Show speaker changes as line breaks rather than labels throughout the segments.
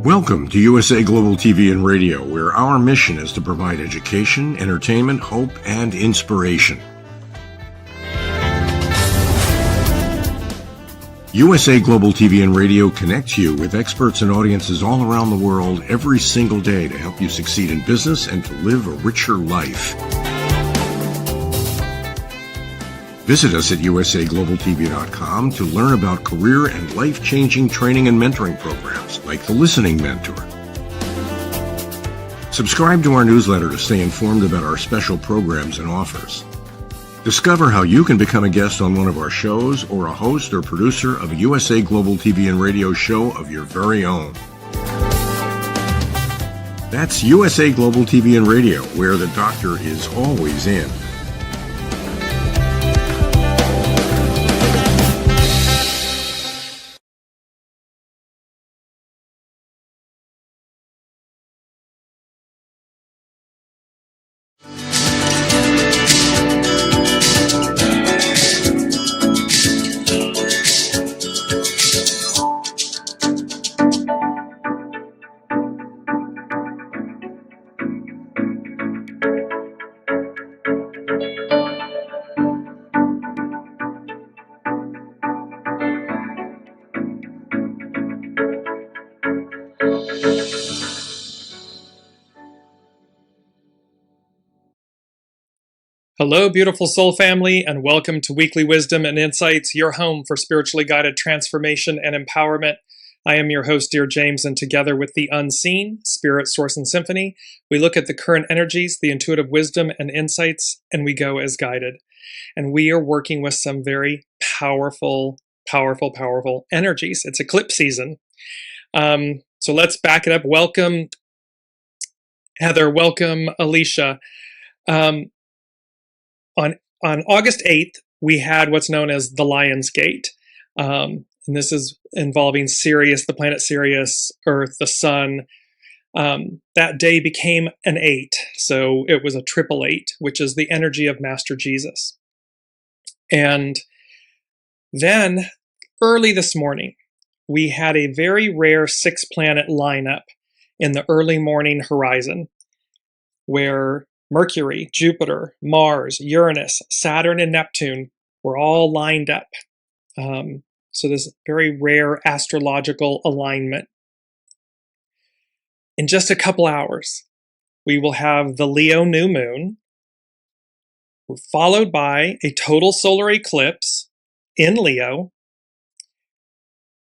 Welcome to USA Global TV and Radio, where our mission is to provide education, entertainment, hope, and inspiration. USA Global TV and Radio connects you with experts and audiences all around the world every single day to help you succeed in business and to live a richer life. Visit us at usaglobaltv.com to learn about career and life-changing training and mentoring programs like the Listening Mentor. Subscribe to our newsletter to stay informed about our special programs and offers. Discover how you can become a guest on one of our shows or a host or producer of a USA Global TV and Radio show of your very own. That's USA Global TV and Radio, where the doctor is always in.
Hello, beautiful soul family, and welcome to Weekly Wisdom and Insights, your home for spiritually guided transformation and empowerment. I am your host, Dearjames, and together with the unseen, Spirit, Source, and Symphony, we look at the current energies, the intuitive wisdom and insights, and we go as guided. And we are working with some very powerful energies. It's eclipse season. So let's back it up. Welcome, Heather. Welcome, Alicia. On August 8th, we had what's known as the Lion's Gate. And this is involving Sirius, the planet Sirius, Earth, the Sun. That day became an 8. So it was a 888, which is the energy of Master Jesus. And then early this morning, we had a very rare 6-planet lineup in the early morning horizon, where Mercury, Jupiter, Mars, Uranus, Saturn, and Neptune were all lined up. So this very rare astrological alignment. In just a couple hours, we will have the Leo new moon, followed by a total solar eclipse in Leo.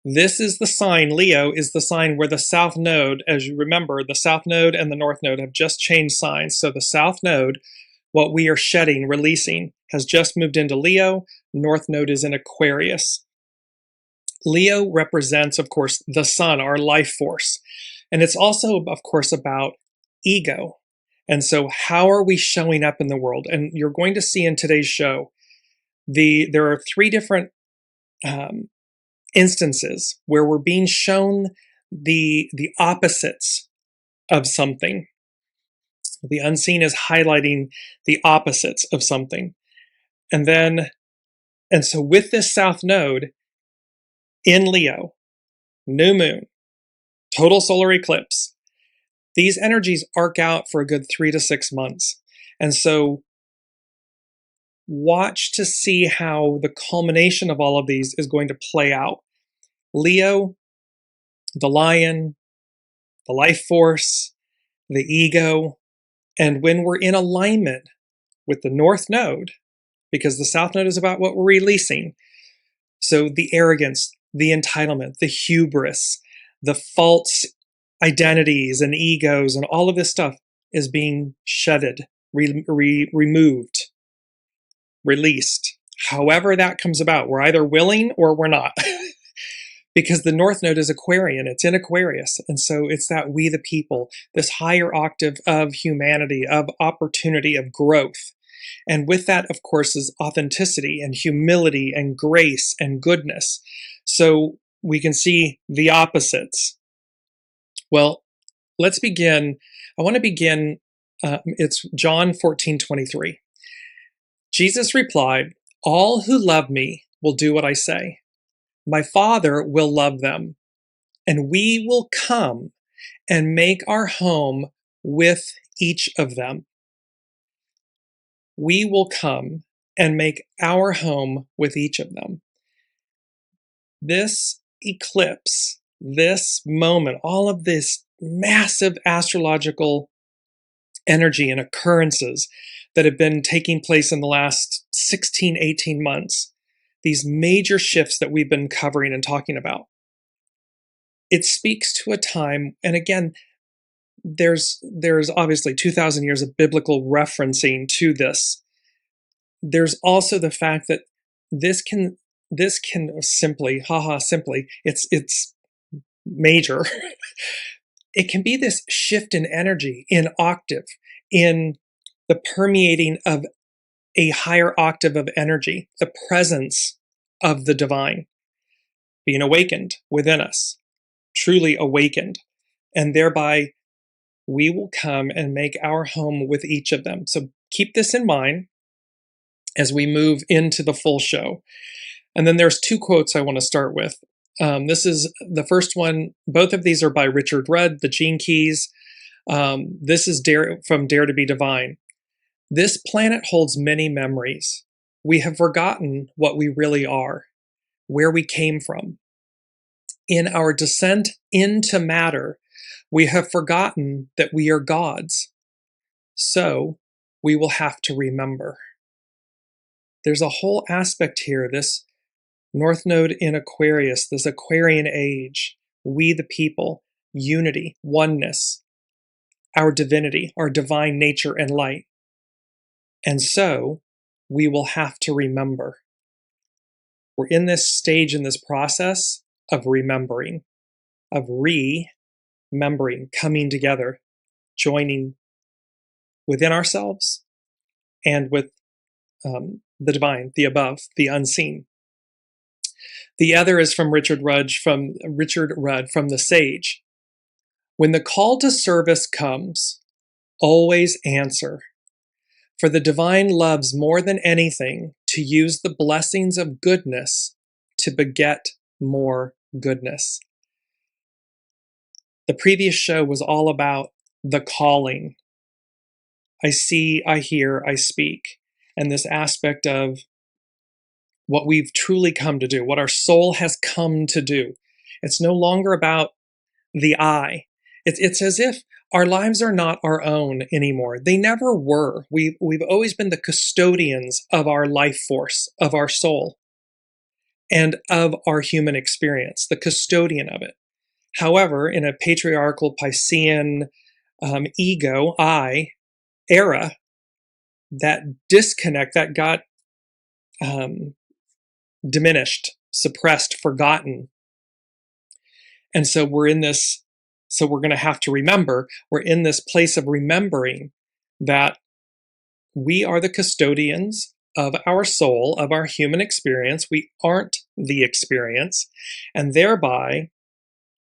This is the sign, Leo is the sign where the South Node, as you remember, the South Node and the North Node have just changed signs. So the South Node, what we are shedding, releasing, has just moved into Leo. North Node is in Aquarius. Leo represents, of course, the sun, our life force. And it's also, of course, about ego. And so how are we showing up in the world? And you're going to see in today's show, there are 3 different instances where we're being shown the opposites of something. The unseen is highlighting the opposites of something. And so with this South Node in Leo, new moon, total solar eclipse, these energies arc out for a good 3 to 6 months. And so watch to see how the culmination of all of these is going to play out. Leo, the lion, the life force, the ego, and when we're in alignment with the North Node, because the South Node is about what we're releasing, so the arrogance, the entitlement, the hubris, the false identities and egos and all of this stuff is being shedded, removed, released. However that comes about, we're either willing or we're not. Because the North Node is Aquarian, it's in Aquarius. And so it's that we the people, this higher octave of humanity, of opportunity, of growth. And with that, of course, is authenticity and humility and grace and goodness. So we can see the opposites. Well, let's begin. I want to begin, it's John 14:23. Jesus replied, "All who love me will do what I say. My Father will love them, and we will come and make our home with each of them. We will come and make our home with each of them. This eclipse, this moment, all of this massive astrological energy and occurrences that have been taking place in the last 16, 18 months, these major shifts that we've been covering and talking about, it speaks to a time, and again, there's obviously 2,000 years of biblical referencing to this. There's also the fact that this can simply, simply, it's major. It can be this shift in energy, in octave, in the permeating of a higher octave of energy, the presence of the divine being awakened within us, truly awakened, and thereby we will come and make our home with each of them. So keep this in mind as we move into the full show. And then there's two quotes I want to start with. This is the first one. Both of these are by Richard Rudd, the Gene Keys. This is from Dare to be Divine. This planet holds many memories. We have forgotten what we really are, where we came from. In our descent into matter, we have forgotten that we are gods. So we will have to remember. There's a whole aspect here, this North Node in Aquarius, this Aquarian age, we the people, unity, oneness, our divinity, our divine nature and light. And so we will have to remember. We're in this stage, in this process of remembering, of remembering, coming together, joining within ourselves and with the divine, the above, the unseen. The other is from Richard Rudd from The Sage. When the call to service comes, always answer. For the divine loves more than anything to use the blessings of goodness to beget more goodness. The previous show was all about the calling. I see, I hear, I speak. And this aspect of what we've truly come to do, what our soul has come to do. It's no longer about the I. It's as if our lives are not our own anymore. They never were. We've always been the custodians of our life force, of our soul, and of our human experience, the custodian of it. However, in a patriarchal Piscean ego, I, era, that disconnect, that got diminished, suppressed, forgotten. And so we're in this, so we're going to have to remember, we're in this place of remembering that we are the custodians of our soul, of our human experience. We aren't the experience. And thereby,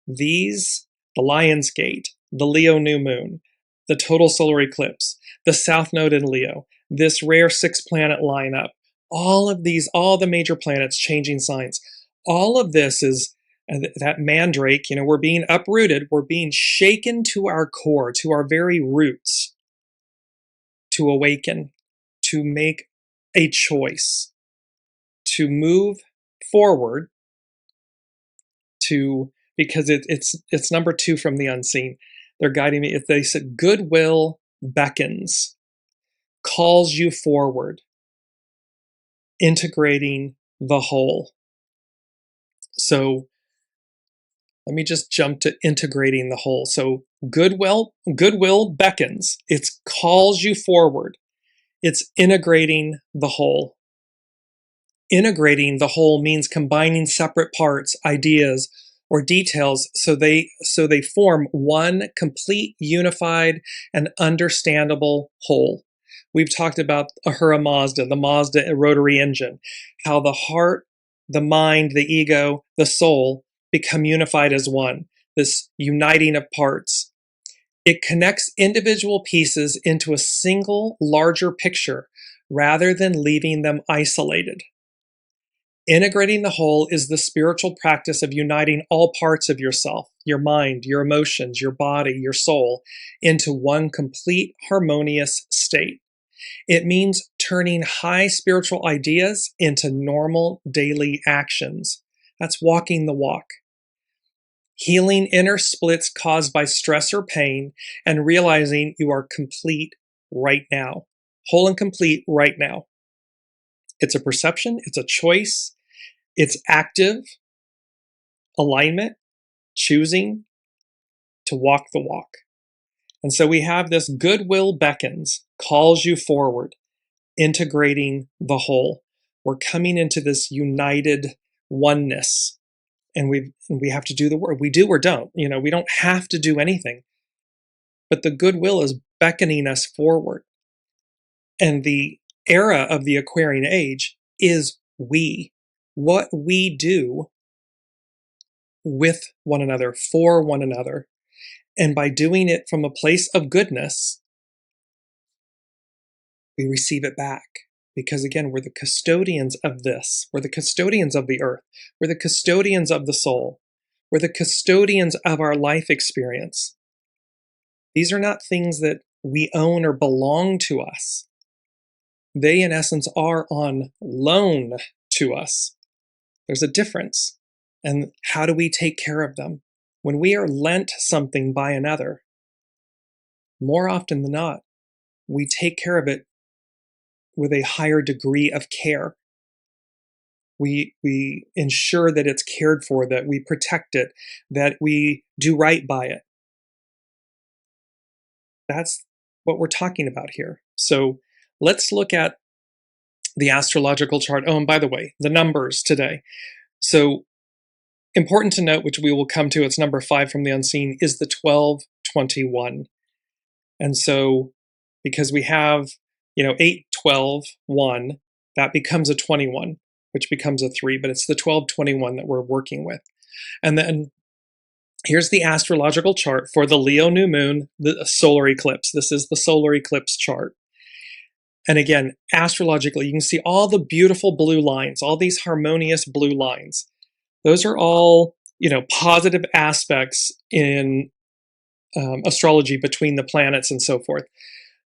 these, the Lion's Gate, the Leo new moon, the total solar eclipse, the South Node in Leo, this rare 6-planet lineup, all of these, all the major planets changing signs, all of this is that mandrake, we're being uprooted, we're being shaken to our core, to our very roots, to awaken, to make a choice, to move forward, because it's number 2 from the unseen. They're guiding me. They said, goodwill beckons, calls you forward, integrating the whole. So let me just jump to integrating the whole. So goodwill beckons. It calls you forward. It's integrating the whole. Integrating the whole means combining separate parts, ideas, or details so they form one complete, unified, and understandable whole. We've talked about Ahura Mazda, the Mazda rotary engine, how the heart, the mind, the ego, the soul become unified as one, this uniting of parts. It connects individual pieces into a single, larger picture rather than leaving them isolated. Integrating the whole is the spiritual practice of uniting all parts of yourself your mind, your emotions, your body, your soul into one complete harmonious state. It means turning high spiritual ideas into normal daily actions. That's walking the walk. Healing inner splits caused by stress or pain and realizing you are complete right now. Whole and complete right now. It's a perception, it's a choice, it's active alignment, choosing to walk the walk. And so we have this goodwill beckons, calls you forward, integrating the whole. We're coming into this united oneness, and we have to do the work. We do or don't. We don't have to do anything. But the goodwill is beckoning us forward. And the era of the Aquarian age is we. What we do with one another, for one another. And by doing it from a place of goodness, we receive it back. Because again, we're the custodians of this. We're the custodians of the earth. We're the custodians of the soul. We're the custodians of our life experience. These are not things that we own or belong to us. They, in essence, are on loan to us. There's a difference. And how do we take care of them? When we are lent something by another, more often than not, we take care of it with a higher degree of care. We ensure that it's cared for, that we protect it, that we do right by it. That's what we're talking about here. So let's look at the astrological chart. Oh, and by the way, the numbers today. So important to note, which we will come to, it's number 5 from the unseen, is the 1221. And so because we have 8, 12, 1, that becomes a 21, which becomes a 3, but it's the 1221 that we're working with. And then here's the astrological chart for the Leo new moon, the solar eclipse. This is the solar eclipse chart. And again, astrologically, you can see all the beautiful blue lines, all these harmonious blue lines. Those are all, positive aspects in astrology between the planets and so forth.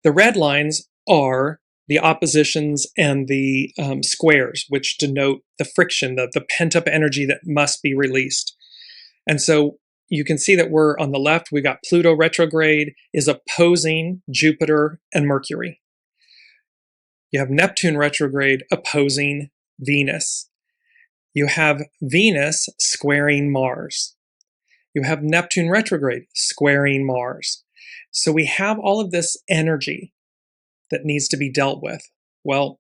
The red lines are the oppositions and the squares, which denote the friction, the pent-up energy that must be released. And so you can see that we're on the left, we got Pluto retrograde is opposing Jupiter and Mercury. You have Neptune retrograde opposing Venus. You have Venus squaring Mars. You have Neptune retrograde squaring Mars. So we have all of this energy that needs to be dealt with. Well,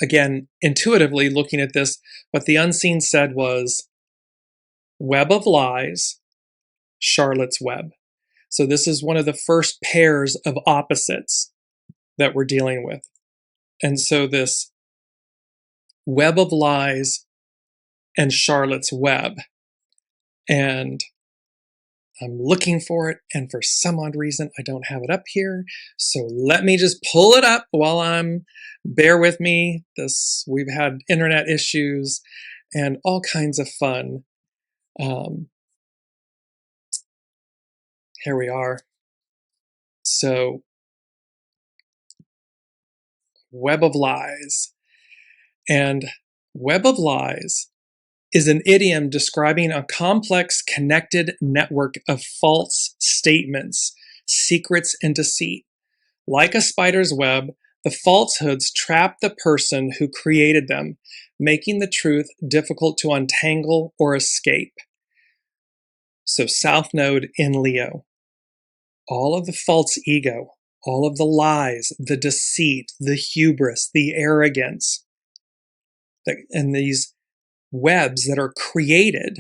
again, intuitively looking at this, what the unseen said was web of lies, Charlotte's web. So this is one of the first pairs of opposites that we're dealing with. And so this web of lies and Charlotte's web. And I'm looking for it, and for some odd reason, I don't have it up here. So let me just pull it up while bear with me. We've had internet issues and all kinds of fun. Here we are. So, web of lies. And web of lies is an idiom describing a complex connected network of false statements, secrets, and deceit. Like a spider's web, the falsehoods trap the person who created them, making the truth difficult to untangle or escape. So South Node in Leo. All of the false ego, all of the lies, the deceit, the hubris, the arrogance, and these webs that are created,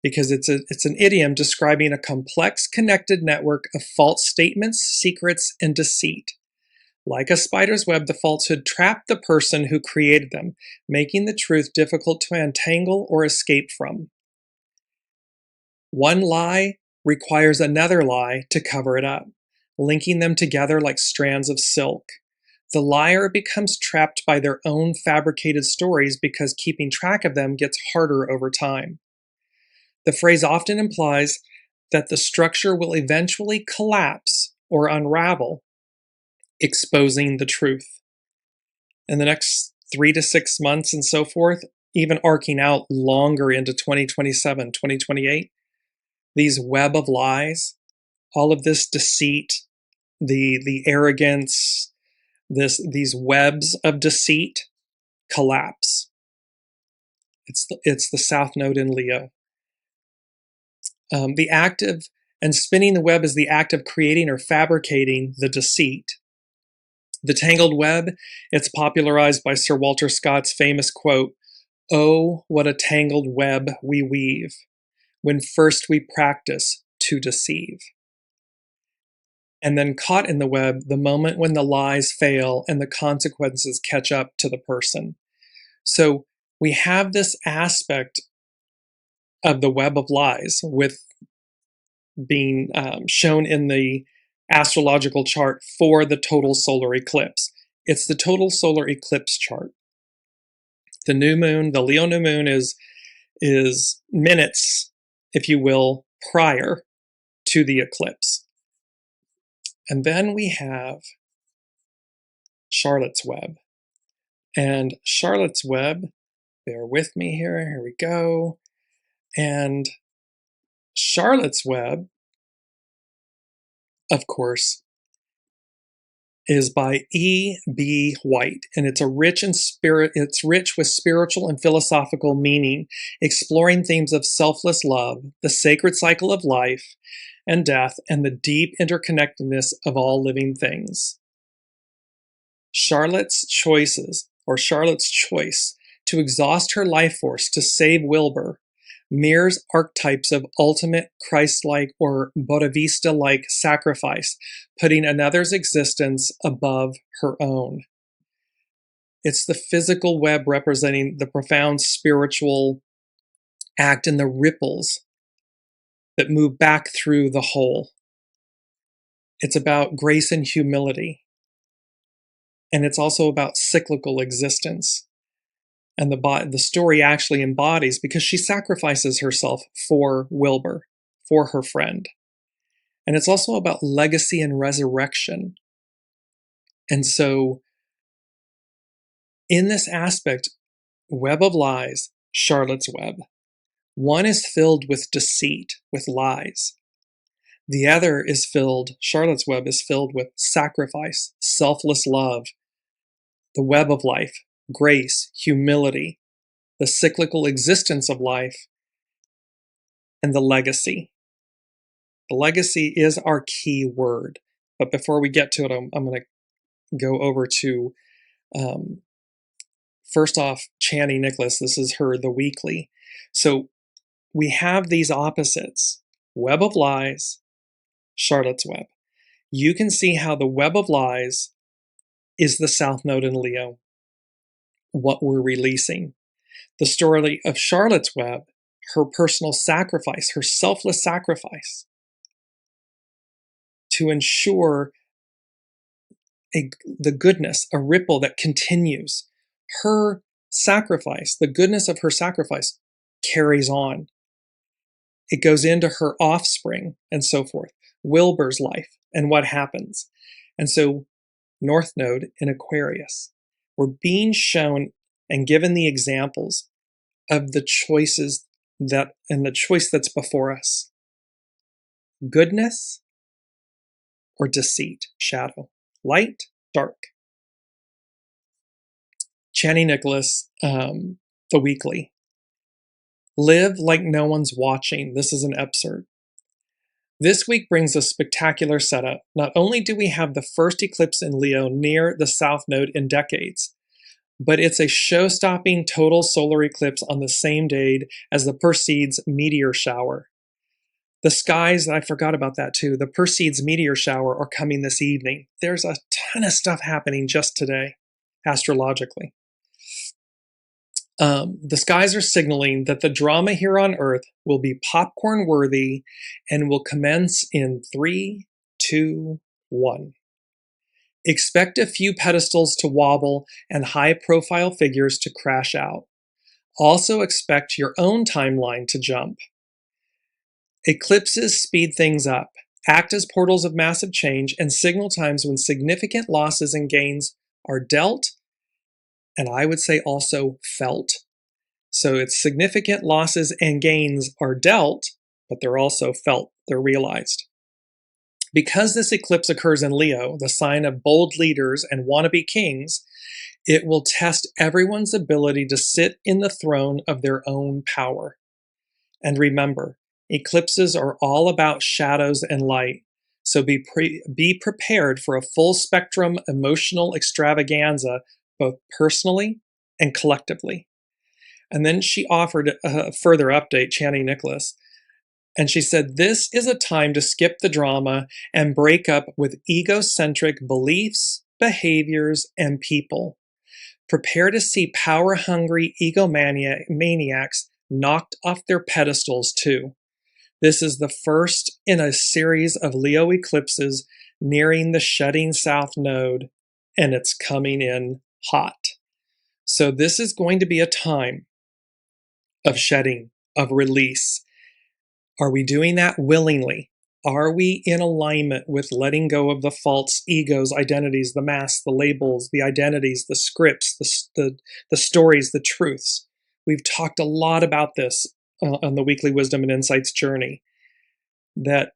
because it's an idiom describing a complex connected network of false statements, secrets, and deceit. Like a spider's web, the falsehood trapped the person who created them, making the truth difficult to untangle or escape from. One lie requires another lie to cover it up, linking them together like strands of silk. The liar becomes trapped by their own fabricated stories because keeping track of them gets harder over time. The phrase often implies that the structure will eventually collapse or unravel, exposing the truth. In the next 3 to 6 months and so forth, even arcing out longer into 2027, 2028, these web of lies, all of this deceit, the arrogance, these webs of deceit collapse. It's the South Node in Leo. The act of, and spinning the web is the act of creating or fabricating the deceit. The tangled web, it's popularized by Sir Walter Scott's famous quote, "Oh, what a tangled web we weave, when first we practice to deceive." And then caught in the web, the moment when the lies fail and the consequences catch up to the person. So we have this aspect of the web of lies with being shown in the astrological chart for the total solar eclipse. It's the total solar eclipse chart. The new moon, the Leo new moon is minutes, if you will, prior to the eclipse. And then we have Charlotte's Web. And Charlotte's Web, bear with me here we go. And Charlotte's Web, of course, is by E.B. White, and it's rich with spiritual and philosophical meaning, exploring themes of selfless love, the sacred cycle of life and death, and the deep interconnectedness of all living things. Charlotte's choice to exhaust her life force to save Wilbur mirrors archetypes of ultimate Christ-like or Bodhisattva-like sacrifice, putting another's existence above her own. It's the physical web representing the profound spiritual act and the ripples that move back through the whole. It's about grace and humility. And it's also about cyclical existence. And the story actually embodies, because she sacrifices herself for Wilbur, for her friend. And it's also about legacy and resurrection. And so, in this aspect, web of lies, Charlotte's Web, one is filled with deceit, with lies. The other Charlotte's Web is filled with sacrifice, selfless love, the web of life, grace, humility, the cyclical existence of life, and the legacy. The legacy is our key word. But before we get to it, I'm going to go over to, first off, Chani Nicholas. This is her, the weekly. So we have these opposites, web of lies, Charlotte's Web. You can see how the web of lies is the South Node in Leo, what we're releasing. The story of Charlotte's Web, her personal sacrifice, her selfless sacrifice to ensure the goodness, a ripple that continues. Her sacrifice, the goodness of her sacrifice, carries on. It goes into her offspring and so forth. Wilbur's life and what happens. And so North Node in Aquarius, we're being shown and given the examples of the choices and the choice that's before us. Goodness or deceit, shadow, light, dark. Chani Nicholas, the weekly. Live like no one's watching. This is an excerpt. This week brings a spectacular setup. Not only do we have the first eclipse in Leo near the South Node in decades, but it's a show-stopping total solar eclipse on the same day as the Perseids meteor shower. The skies, I forgot about that too, the Perseids meteor shower are coming this evening. There's a ton of stuff happening just today, astrologically. The skies are signaling that the drama here on Earth will be popcorn worthy and will commence in 3, 2, 1. Expect a few pedestals to wobble and high-profile figures to crash out. Also expect your own timeline to jump. Eclipses speed things up, act as portals of massive change, and signal times when significant losses and gains are dealt, and I would say also felt. So it's significant losses and gains are dealt, but they're also felt, they're realized. Because this eclipse occurs in Leo, the sign of bold leaders and wannabe kings, it will test everyone's ability to sit in the throne of their own power. And remember, eclipses are all about shadows and light, so be prepared for a full spectrum emotional extravaganza, both personally and collectively. And then she offered a further update, Channing Nicholas, and she said, this is a time to skip the drama and break up with egocentric beliefs, behaviors, and people. Prepare to see power-hungry egomaniacs knocked off their pedestals too. This is the first in a series of Leo eclipses nearing the shutting south node, and it's coming in hot. So this is going to be a time of shedding, of release. Are we doing that willingly? Are we in alignment with letting go of the false egos, identities, the masks, the labels, the identities, the scripts, the stories, the truths? We've talked a lot about this on the Weekly Wisdom and Insights journey, that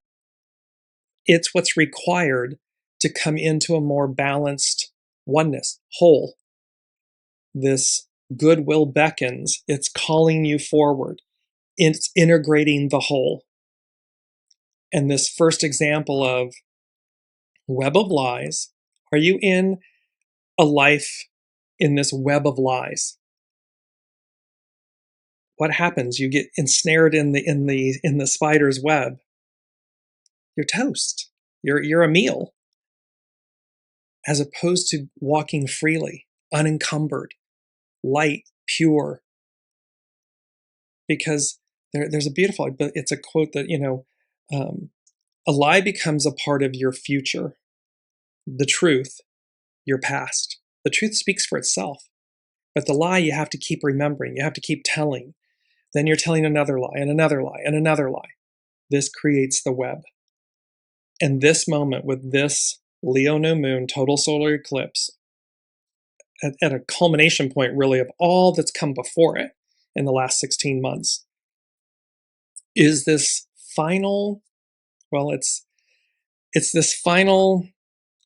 it's what's required to come into a more balanced oneness, whole. This goodwill beckons, it's calling you forward. It's integrating the whole. And this first example of web of lies, are you in a life in this web of lies? What happens? You get ensnared in the spider's web. You're toast. You're a meal. As opposed to walking freely, unencumbered, light, pure. Because there's a beautiful, but it's a quote that, a lie becomes a part of your future. The truth, your past. The truth speaks for itself. But the lie you have to keep remembering. You have to keep telling. Then you're telling another lie and another lie and another lie. This creates the web. And this moment with this Leo new moon, total solar eclipse, at a culmination point really of all that's come before it in the last 16 months, is this final, well, it's this final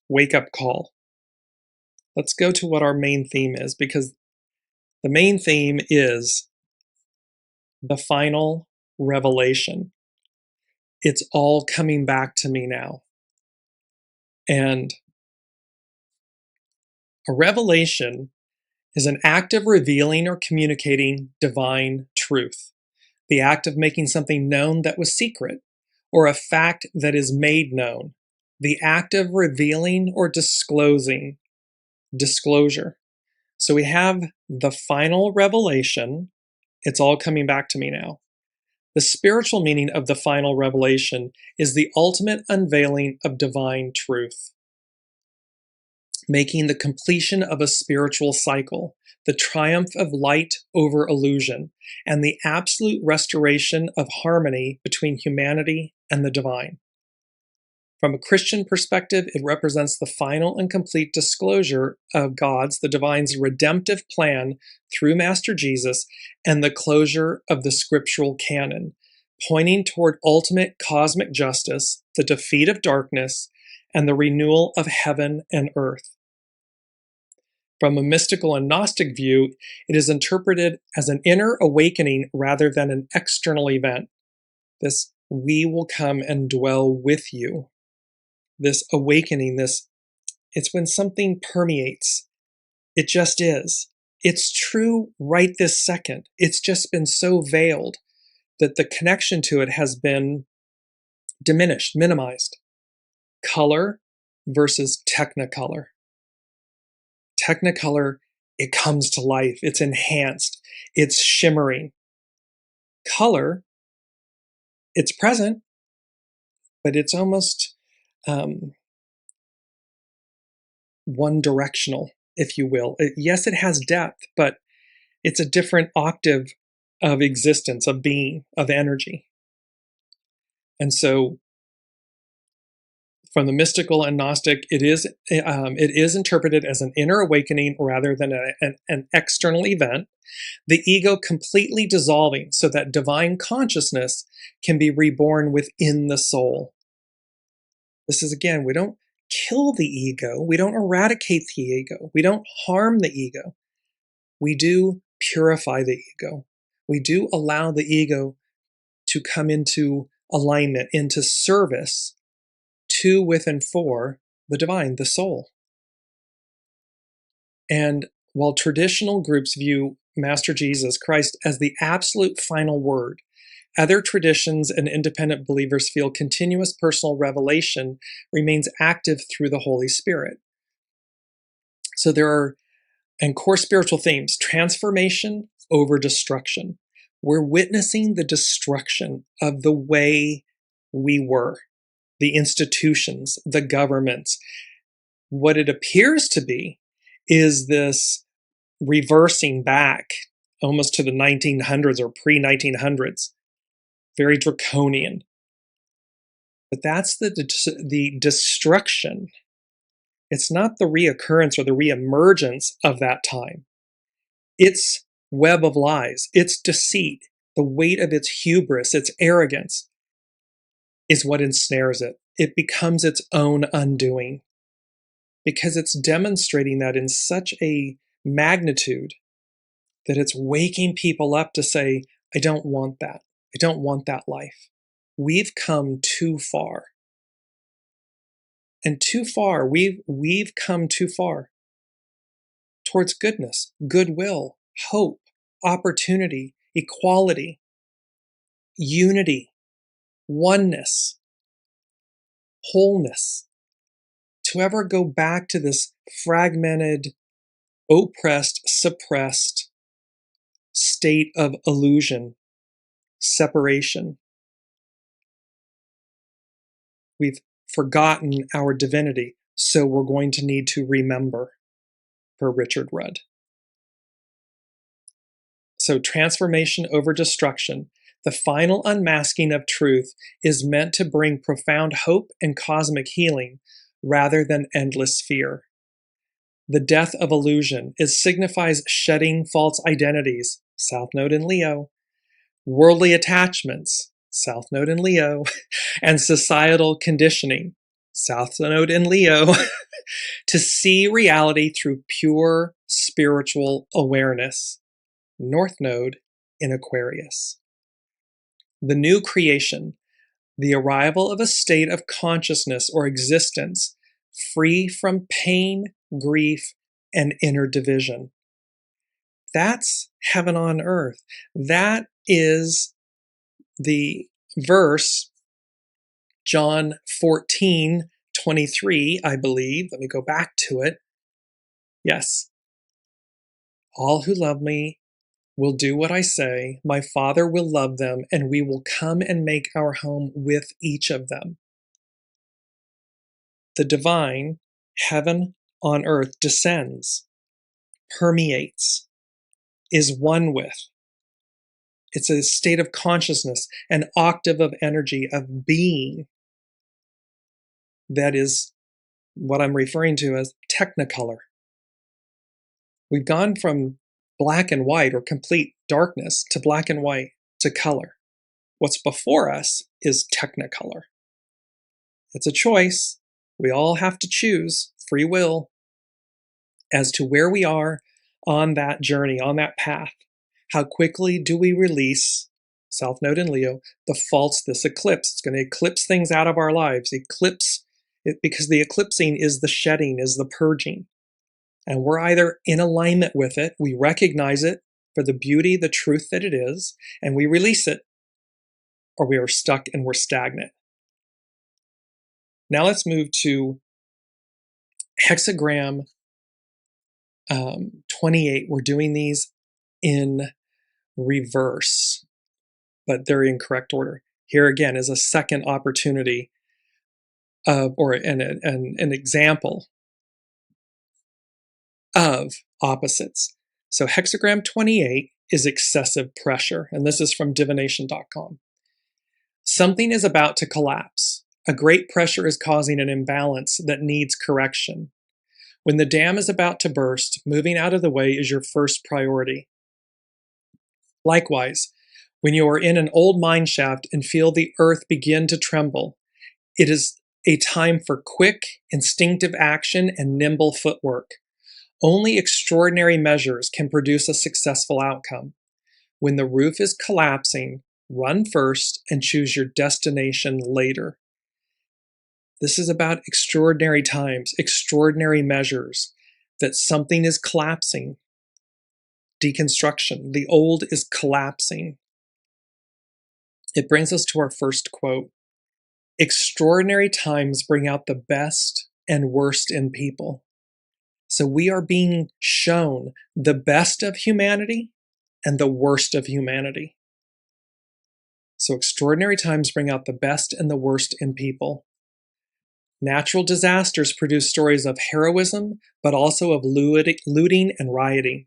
wake-up call. Let's go to what our main theme is, because the main theme is the final revelation. It's all coming back to me now. And a revelation is an act of revealing or communicating divine truth, the act of making something known that was secret, or a fact that is made known, the act of revealing or disclosing, disclosure. So we have the final revelation. It's all coming back to me now. The spiritual meaning of the final revelation is the ultimate unveiling of divine truth, making the completion of a spiritual cycle, the triumph of light over illusion, and the absolute restoration of harmony between humanity and the divine. From a Christian perspective, it represents the final and complete disclosure of God's, the divine's redemptive plan through Master Jesus, and the closure of the scriptural canon, pointing toward ultimate cosmic justice, the defeat of darkness, and the renewal of heaven and earth. From a mystical and Gnostic view, it is interpreted as an inner awakening rather than an external event. This, we will come and dwell with you. This awakening, it's when something permeates. It just is. It's true right this second. It's just been so veiled that the connection to it has been diminished, minimized. Color versus technicolor. Technicolor, it comes to life. It's enhanced. It's shimmering. Color, it's present, but it's almost one-directional, if you will. Yes, it has depth, but it's a different octave of existence, of being, of energy. And so from the mystical and Gnostic, it is interpreted as an inner awakening rather than an external event, the ego completely dissolving so that divine consciousness can be reborn within the soul. This is, again, we don't kill the ego, we don't eradicate the ego, we don't harm the ego. We do purify the ego. We do allow the ego to come into alignment, into service to, with, and for the divine, the soul. And while traditional groups view Master Jesus Christ as the absolute final word, other traditions and independent believers feel continuous personal revelation remains active through the Holy Spirit. So there are, and core spiritual themes, transformation over destruction. We're witnessing the destruction of the way we were, the institutions, the governments. What it appears to be is this reversing back almost to the 1900s or pre-1900s, very draconian. But that's the destruction. It's not the reoccurrence or the reemergence of that time. Its web of lies, its deceit, the weight of its hubris, its arrogance is what ensnares it. It becomes its own undoing because it's demonstrating that in such a magnitude that it's waking people up to say, I don't want that. I don't want that life. We've come too far. And too far, we've come too far towards goodness, goodwill, hope, opportunity, equality, unity, oneness, wholeness. To ever go back to this fragmented, oppressed, suppressed state of illusion, separation. We've forgotten our divinity, so we're going to need to remember, per Richard Rudd. So transformation over destruction, the final unmasking of truth, is meant to bring profound hope and cosmic healing rather than endless fear. The death of illusion signifies shedding false identities, South Node in Leo, worldly attachments, South Node in Leo, and societal conditioning, South Node in Leo, to see reality through pure spiritual awareness, North Node in Aquarius. The new creation, the arrival of a state of consciousness or existence free from pain, grief, and inner division. That's heaven on earth. That is the verse, John 14:23, I believe. Let me go back to it. Yes. All who love me will do what I say. My Father will love them, and we will come and make our home with each of them. The divine, heaven on earth, descends, permeates, is one with. It's a state of consciousness, an octave of energy, of being. That is what I'm referring to as technicolor. We've gone from black and white or complete darkness to black and white to color. What's before us is technicolor. It's a choice. We all have to choose, free will, as to where we are on that journey, on that path. How quickly do we release, South Node in Leo, the false, this eclipse? It's going to eclipse things out of our lives. Eclipse it, because the eclipsing is the shedding, is the purging. And we're either in alignment with it, we recognize it for the beauty, the truth that it is, and we release it, or we are stuck and we're stagnant. Now let's move to hexagram 28. We're doing these in reverse, but they're in correct order. Here again is a second opportunity of, or an example of opposites. So hexagram 28 is excessive pressure, and this is from divination.com. Something is about to collapse. A great pressure is causing an imbalance that needs correction. When the dam is about to burst, moving out of the way is your first priority. Likewise, when you are in an old mine shaft and feel the earth begin to tremble, it is a time for quick, instinctive action and nimble footwork. Only extraordinary measures can produce a successful outcome. When the roof is collapsing, run first and choose your destination later. This is about extraordinary times, extraordinary measures, that something is collapsing. Deconstruction, the old is collapsing. It brings us to our first quote. Extraordinary times bring out the best and worst in people. So we are being shown the best of humanity and the worst of humanity. So extraordinary times bring out the best and the worst in people. Natural disasters produce stories of heroism, but also of looting and rioting.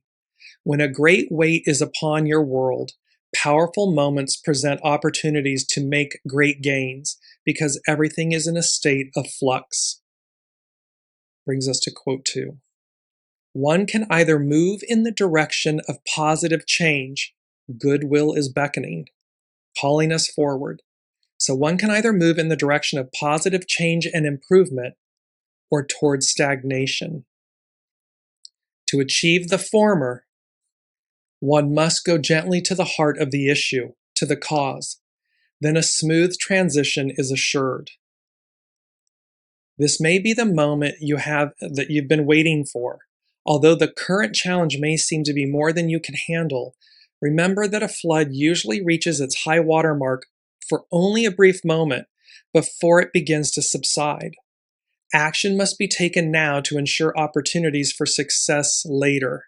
When a great weight is upon your world, powerful moments present opportunities to make great gains because everything is in a state of flux. Brings us to quote 2. One can either move in the direction of positive change, goodwill is beckoning, calling us forward. So one can either move in the direction of positive change and improvement or towards stagnation. To achieve the former, one must go gently to the heart of the issue, to the cause. Then a smooth transition is assured. This may be the moment that you've been waiting for. Although the current challenge may seem to be more than you can handle, remember that a flood usually reaches its high water mark for only a brief moment before it begins to subside. Action must be taken now to ensure opportunities for success later.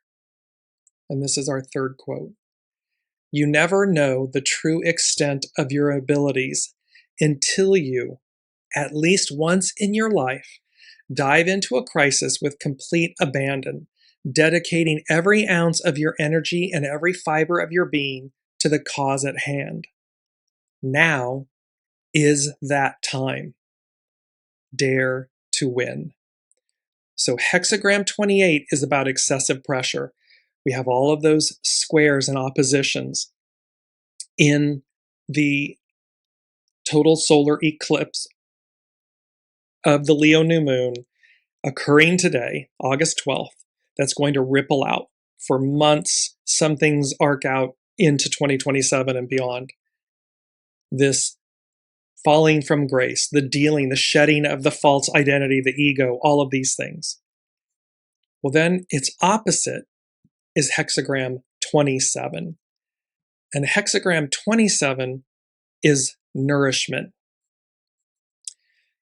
And this is our third quote. You never know the true extent of your abilities until you, at least once in your life, dive into a crisis with complete abandon, dedicating every ounce of your energy and every fiber of your being to the cause at hand. Now is that time. Dare to win. So hexagram 28 is about excessive pressure. We have all of those squares and oppositions in the total solar eclipse of the Leo new moon occurring today, August 12th, that's going to ripple out for months. Some things arc out into 2027 and beyond. This falling from grace, the dealing, the shedding of the false identity, the ego, all of these things. Well, then its opposite is hexagram 27. And hexagram 27 is nourishment.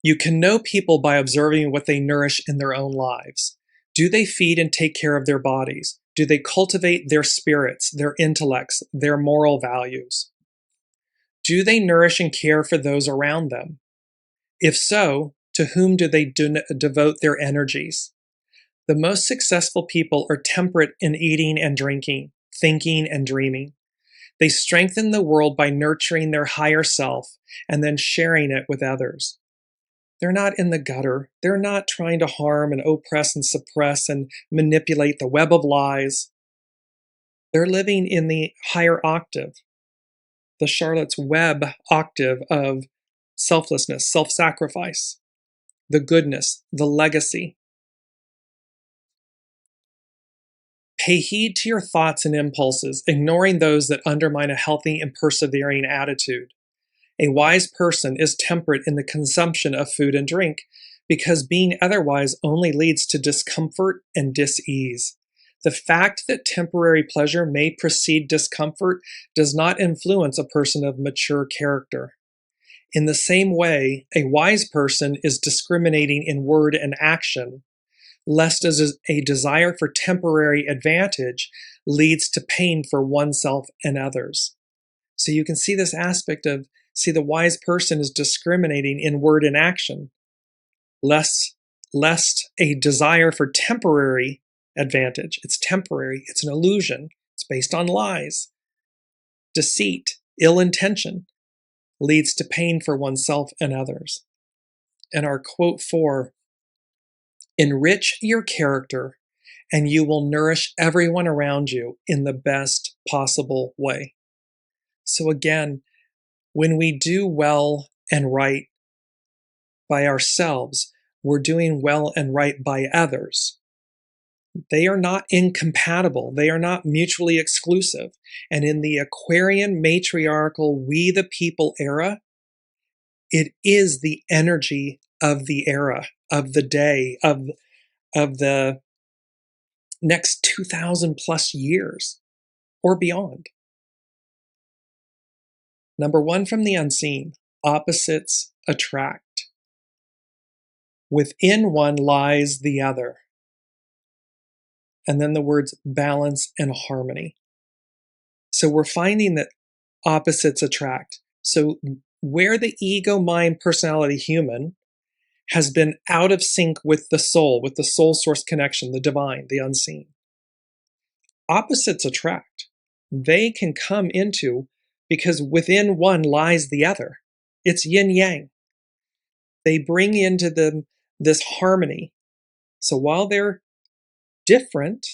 You can know people by observing what they nourish in their own lives. Do they feed and take care of their bodies? Do they cultivate their spirits, their intellects, their moral values? Do they nourish and care for those around them? If so, to whom do they devote their energies? The most successful people are temperate in eating and drinking, thinking and dreaming. They strengthen the world by nurturing their higher self and then sharing it with others. They're not in the gutter. They're not trying to harm and oppress and suppress and manipulate the web of lies. They're living in the higher octave, the Charlotte's Web octave of selflessness, self-sacrifice, the goodness, the legacy. Pay heed to your thoughts and impulses, ignoring those that undermine a healthy and persevering attitude. A wise person is temperate in the consumption of food and drink, because being otherwise only leads to discomfort and dis-ease. The fact that temporary pleasure may precede discomfort does not influence a person of mature character. In the same way, a wise person is discriminating in word and action, lest as a desire for temporary advantage leads to pain for oneself and others. So you can see this aspect of, the wise person is discriminating in word and action, lest a desire for temporary advantage. It's temporary, it's an illusion, it's based on lies, deceit, ill intention, leads to pain for oneself and others. And our quote 4, enrich your character and you will nourish everyone around you in the best possible way. So again, when we do well and right by ourselves, we're doing well and right by others. They are not incompatible. They are not mutually exclusive. And in the Aquarian matriarchal we the people era, it is the energy of the era, of the day, of the next 2,000 plus years or beyond. Number 1 from the unseen, opposites attract. Within one lies the other. And then the words balance and harmony. So we're finding that opposites attract. So where the ego, mind, personality, human has been out of sync with the soul source connection, the divine, the unseen, opposites attract. They can come into, because within one lies the other. It's yin yang. They bring into them this harmony. So while they're different,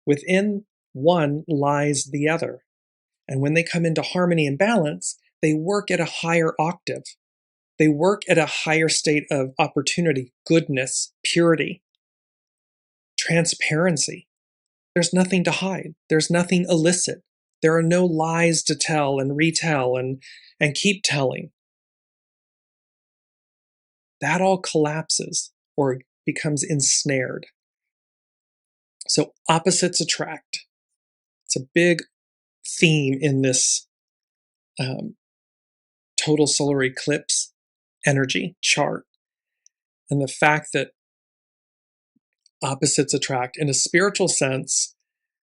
within one lies the other. And when they come into harmony and balance, they work at a higher octave. They work at a higher state of opportunity, goodness, purity, transparency. There's nothing to hide. There's nothing illicit. There are no lies to tell and retell and keep telling. That all collapses or becomes ensnared. So opposites attract. It's a big theme in this total solar eclipse energy chart. And the fact that opposites attract, in a spiritual sense,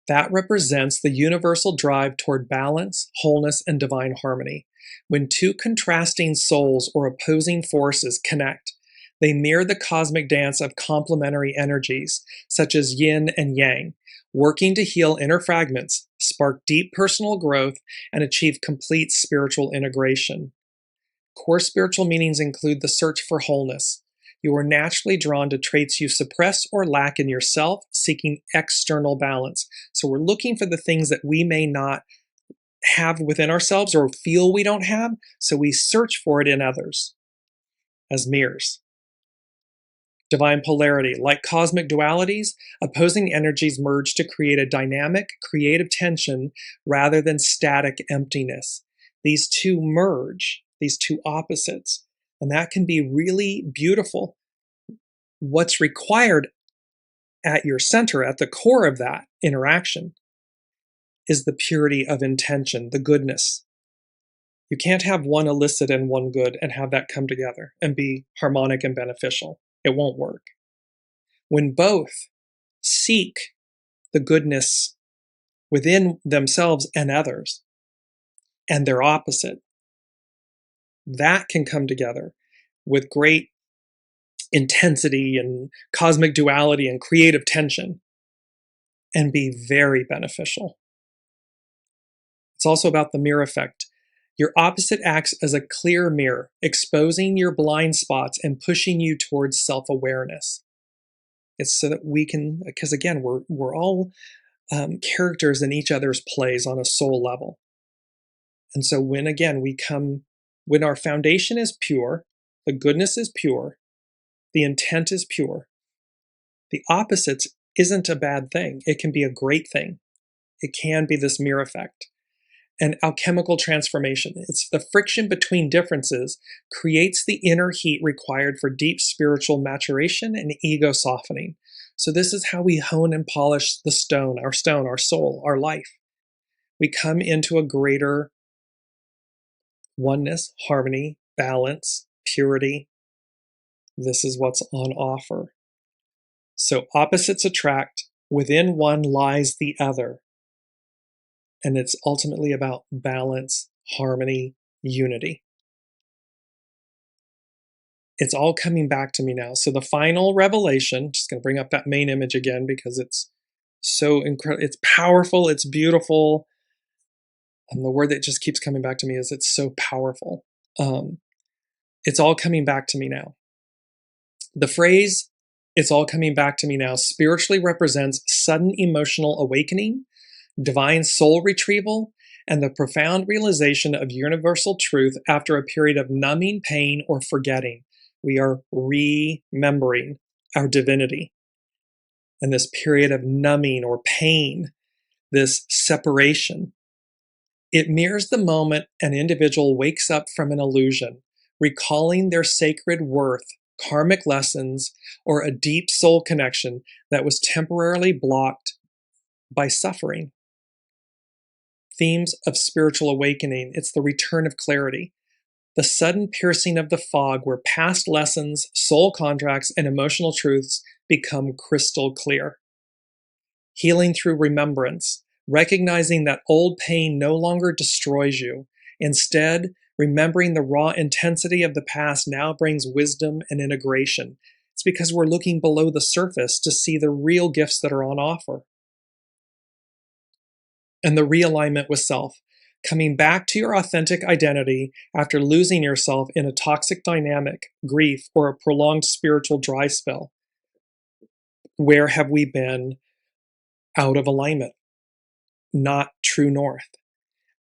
that represents the universal drive toward balance, wholeness, and divine harmony. When two contrasting souls or opposing forces connect, they mirror the cosmic dance of complementary energies, such as yin and yang, working to heal inner fragments, spark deep personal growth, and achieve complete spiritual integration. Core spiritual meanings include the search for wholeness. You are naturally drawn to traits you suppress or lack in yourself, seeking external balance. So we're looking for the things that we may not have within ourselves or feel we don't have, so we search for it in others as mirrors. Divine polarity. Like cosmic dualities, opposing energies merge to create a dynamic, creative tension rather than static emptiness. These two merge, these two opposites, and that can be really beautiful. What's required at your center, at the core of that interaction, is the purity of intention, the goodness. You can't have one illicit and one good and have that come together and be harmonic and beneficial. It won't work. When both seek the goodness within themselves and others, and their opposite, that can come together with great intensity and cosmic duality and creative tension and be very beneficial. It's also about the mirror effect. Your opposite acts as a clear mirror, exposing your blind spots and pushing you towards self-awareness. It's so that we can, because again, we're all characters in each other's plays on a soul level. And so when our foundation is pure, the goodness is pure, the intent is pure, the opposites isn't a bad thing. It can be a great thing. It can be this mirror effect. And alchemical transformation. It's the friction between differences creates the inner heat required for deep spiritual maturation and ego softening. So this is how we hone and polish the stone, our soul, our life. We come into a greater oneness, harmony, balance, purity. This is what's on offer. So opposites attract. Within one lies the other. And it's ultimately about balance, harmony, unity. It's all coming back to me now. So the final revelation, just going to bring up that main image again because it's so incredible. It's powerful. It's beautiful. And the word that just keeps coming back to me is it's so powerful. It's all coming back to me now. The phrase, it's all coming back to me now, spiritually represents sudden emotional awakening, divine soul retrieval, and the profound realization of universal truth after a period of numbing pain or forgetting. We are remembering our divinity. And this period of numbing or pain, this separation, it mirrors the moment an individual wakes up from an illusion, recalling their sacred worth, karmic lessons, or a deep soul connection that was temporarily blocked by suffering. Themes of spiritual awakening, it's the return of clarity, the sudden piercing of the fog where past lessons, soul contracts, and emotional truths become crystal clear. Healing through remembrance, recognizing that old pain no longer destroys you. Instead, remembering the raw intensity of the past now brings wisdom and integration. It's because we're looking below the surface to see the real gifts that are on offer. And the realignment with self, coming back to your authentic identity after losing yourself in a toxic dynamic, grief, or a prolonged spiritual dry spell. Where have we been out of alignment, not true north?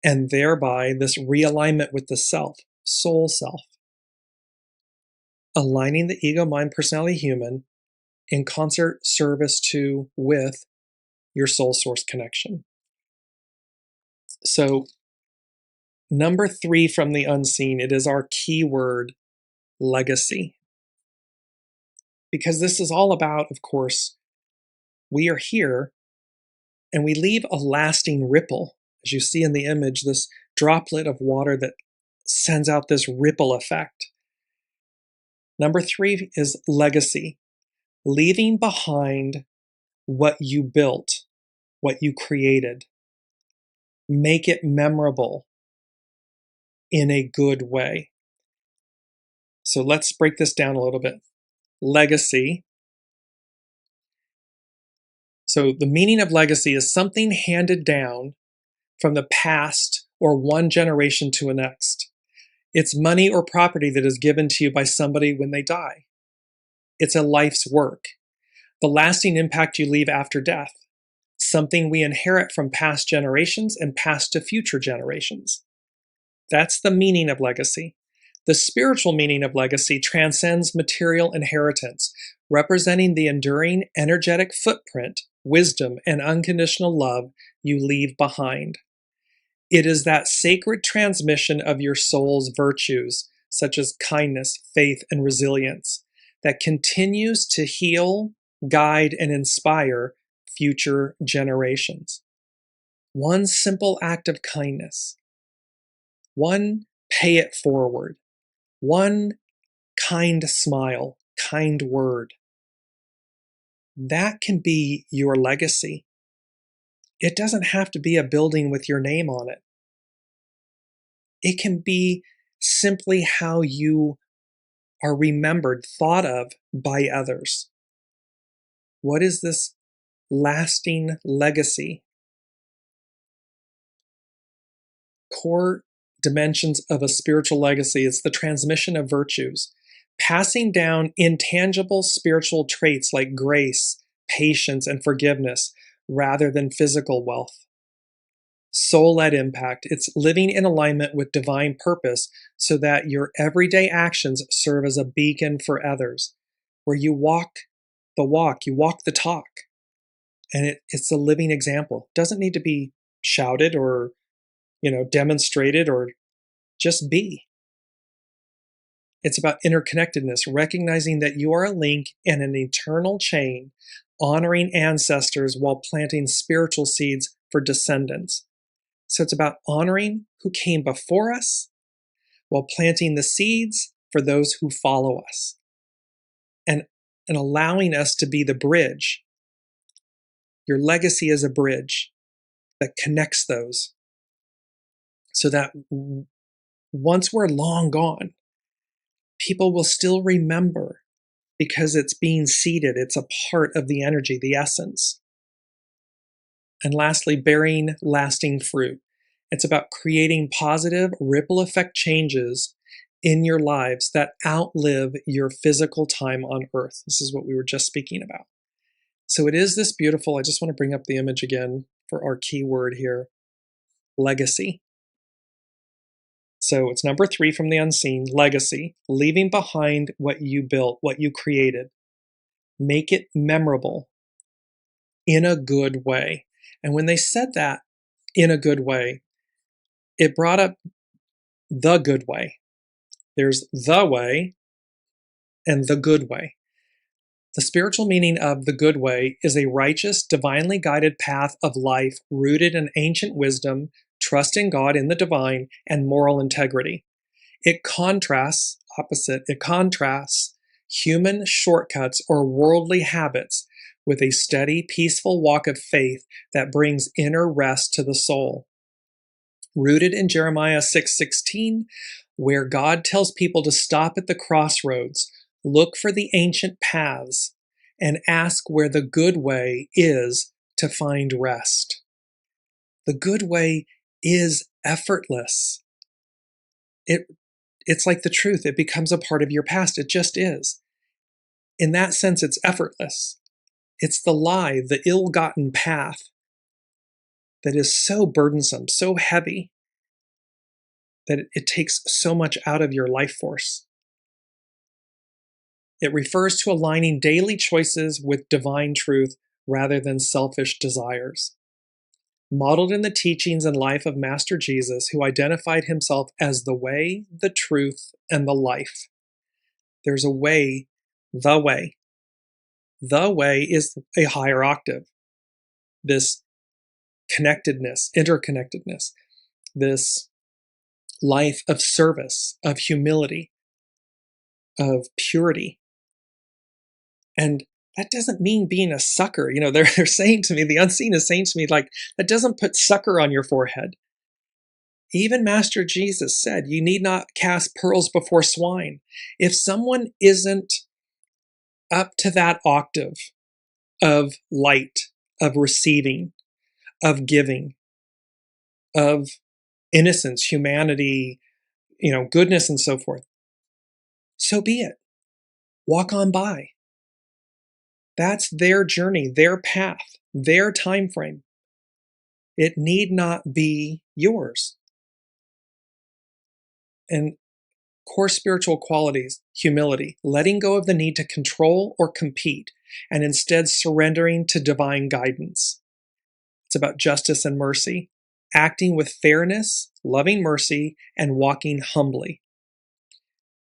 And thereby this realignment with the self, soul self. Aligning the ego, mind, personality, human in concert service to, with your soul source connection. So, number 3 from the unseen, it is our key word, legacy. Because this is all about, of course, we are here and we leave a lasting ripple. As you see in the image, this droplet of water that sends out this ripple effect. Number 3 is legacy, leaving behind what you built, what you created. Make it memorable in a good way. So let's break this down a little bit. Legacy. So the meaning of legacy is something handed down from the past or one generation to the next. It's money or property that is given to you by somebody when they die. It's a life's work. The lasting impact you leave after death. Something we inherit from past generations and pass to future generations. That's the meaning of legacy. The spiritual meaning of legacy transcends material inheritance, representing the enduring energetic footprint, wisdom, and unconditional love you leave behind. It is that sacred transmission of your soul's virtues, such as kindness, faith, and resilience, that continues to heal, guide, and inspire future generations. One simple act of kindness, one pay it forward, one kind smile, kind word. That can be your legacy. It doesn't have to be a building with your name on it. It can be simply how you are remembered, thought of by others. What is this lasting legacy? Core dimensions of a spiritual legacy is the transmission of virtues, passing down intangible spiritual traits like grace, patience, and forgiveness rather than physical wealth. Soul-led impact, it's living in alignment with divine purpose so that your everyday actions serve as a beacon for others, where you walk the walk, you walk the talk, and it's a living example. It doesn't need to be shouted or demonstrated, or just be. It's about interconnectedness, recognizing that you are a link in an eternal chain, honoring ancestors while planting spiritual seeds for descendants. So it's about honoring who came before us while planting the seeds for those who follow us, and allowing us to be the bridge. Your legacy is a bridge that connects those, so that once we're long gone, people will still remember because it's being seeded. It's a part of the energy, the essence. And lastly, bearing lasting fruit. It's about creating positive ripple effect changes in your lives that outlive your physical time on earth. This is what we were just speaking about. So it is this beautiful, I just want to bring up the image again for our key word here, legacy. So it's number 3 from the unseen, legacy, leaving behind what you built, what you created. Make it memorable in a good way. And when they said that, in a good way, it brought up the good way. There's the way and the good way. The spiritual meaning of the good way is a righteous, divinely guided path of life rooted in ancient wisdom, trust in God, in the divine, and moral integrity. It contrasts human shortcuts or worldly habits with a steady, peaceful walk of faith that brings inner rest to the soul. Rooted in Jeremiah 6:16, where God tells people to stop at the crossroads, look for the ancient paths, and ask where the good way is to find rest. The good way is effortless. It's like the truth. It becomes a part of your past. It just is. In that sense, it's effortless. It's the lie, the ill-gotten path that is so burdensome, so heavy, that it takes so much out of your life force. It refers to aligning daily choices with divine truth rather than selfish desires. Modeled in the teachings and life of Master Jesus, who identified himself as the way, the truth, and the life. There's a way, the way. The way is a higher octave. This connectedness, interconnectedness, this life of service, of humility, of purity. And that doesn't mean being a sucker. You know, they're saying to me, the unseen is saying to me, like, that doesn't put sucker on your forehead. Even Master Jesus said, you need not cast pearls before swine. If someone isn't up to that octave of light, of receiving, of giving, of innocence, humanity, goodness and so forth, so be it. Walk on by. That's their journey, their path, their time frame. It need not be yours. And core spiritual qualities, humility, letting go of the need to control or compete, and instead surrendering to divine guidance. It's about justice and mercy, acting with fairness, loving mercy, and walking humbly.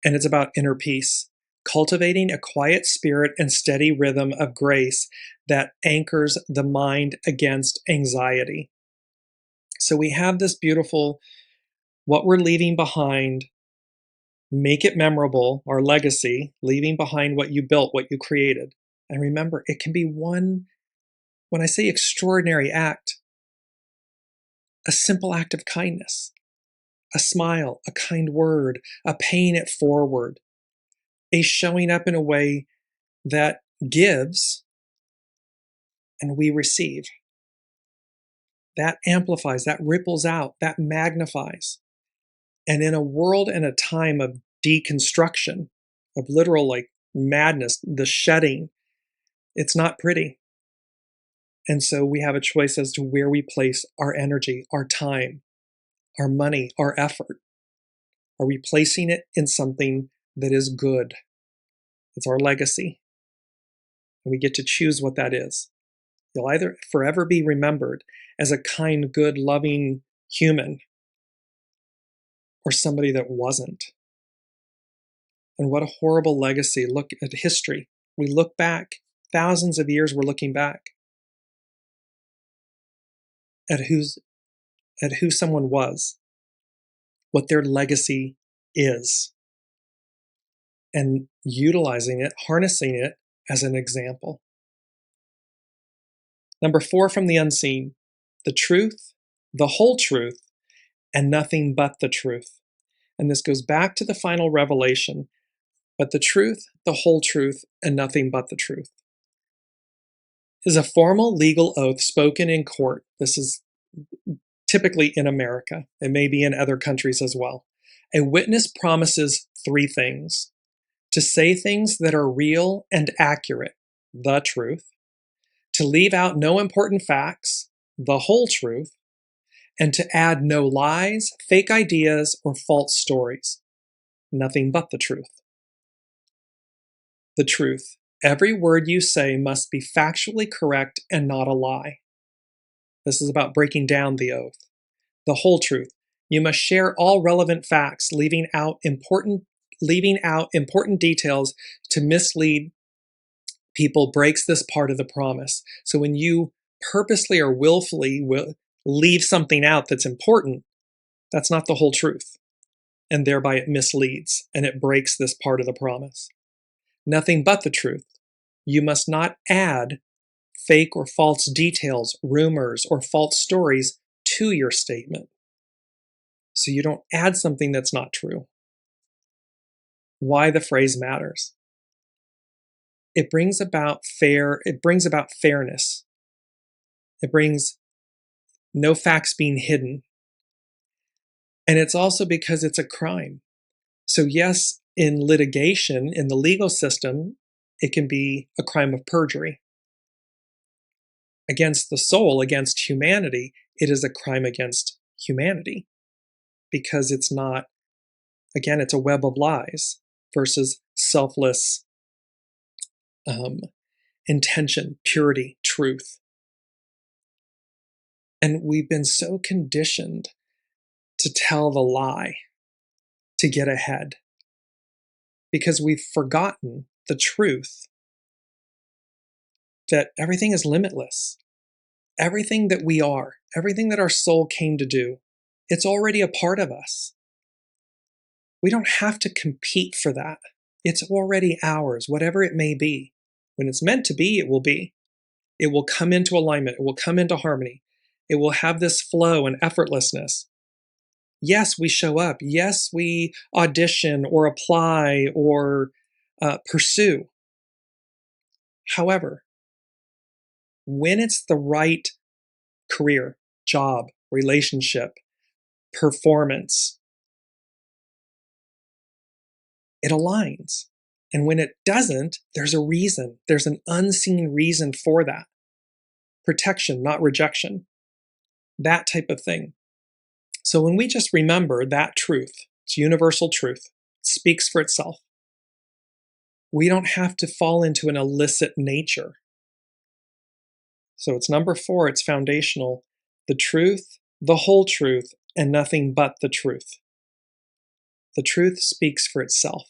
And it's about inner peace, cultivating a quiet spirit and steady rhythm of grace that anchors the mind against anxiety. So we have this beautiful, what we're leaving behind, make it memorable, our legacy, leaving behind what you built, what you created. And remember, it can be one, when I say extraordinary act, a simple act of kindness, a smile, a kind word, a paying it forward, a showing up in a way that gives and we receive. That amplifies, that ripples out, that magnifies. And in a world and a time of deconstruction, of literal like madness, the shedding, it's not pretty. And so we have a choice as to where we place our energy, our time, our money, our effort. Are we placing it in something that is good? It's our legacy. And we get to choose what that is. You'll either forever be remembered as a kind, good, loving human or somebody that wasn't. And what a horrible legacy. Look at history. We look back, thousands of years we're looking back at who someone was, what their legacy is, and utilizing it, harnessing it as an example. Number 4 from the unseen, the truth, the whole truth, and nothing but the truth. And this goes back to the final revelation, but the truth, the whole truth, and nothing but the truth is a formal legal oath spoken in court. This is typically in America. It may be in other countries as well. A witness promises 3 things: to say things that are real and accurate, the truth; to leave out no important facts, the whole truth; and to add no lies, fake ideas, or false stories, nothing but the truth. The truth. Every word you say must be factually correct and not a lie. This is about breaking down the oath. The whole truth. You must share all relevant facts, leaving out important details to mislead people breaks this part of the promise. So when you purposely or willfully leave something out that's important, that's not the whole truth. And thereby it misleads and it breaks this part of the promise. Nothing but the truth. You must not add fake or false details, rumors, or false stories to your statement. So you don't add something that's not true. Why the phrase matters. It brings about fairness. It brings no facts being hidden. And it's also because it's a crime. So yes, in litigation, in the legal system, it can be a crime of perjury. Against the soul, against humanity, it is a crime against humanity. Because it's not, again, it's a web of lies versus selfless intention, purity, truth. And we've been so conditioned to tell the lie to get ahead because we've forgotten the truth that everything is limitless. Everything that we are, everything that our soul came to do, it's already a part of us. We don't have to compete for that. It's already ours, whatever it may be. When it's meant to be, it will be. It will come into alignment. It will come into harmony. It will have this flow and effortlessness. Yes, we show up. Yes, we audition or apply or pursue. However, when it's the right career, job, relationship, performance, it aligns. And when it doesn't, there's a reason. There's an unseen reason for that. Protection, not rejection. That type of thing. So when we just remember that truth, it's universal truth, it speaks for itself. We don't have to fall into an illicit nature. So it's number 4, it's foundational. The truth, the whole truth, and nothing but the truth. The truth speaks for itself.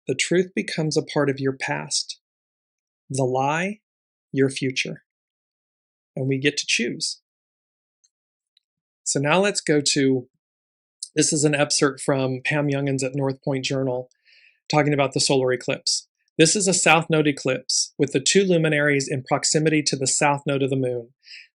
The truth becomes a part of your past. The lie, your future. And we get to choose. So now let's go to, this is an excerpt from Pam Youngins at North Point Journal, talking about the solar eclipse. This is a south node eclipse with the 2 luminaries in proximity to the south node of the moon.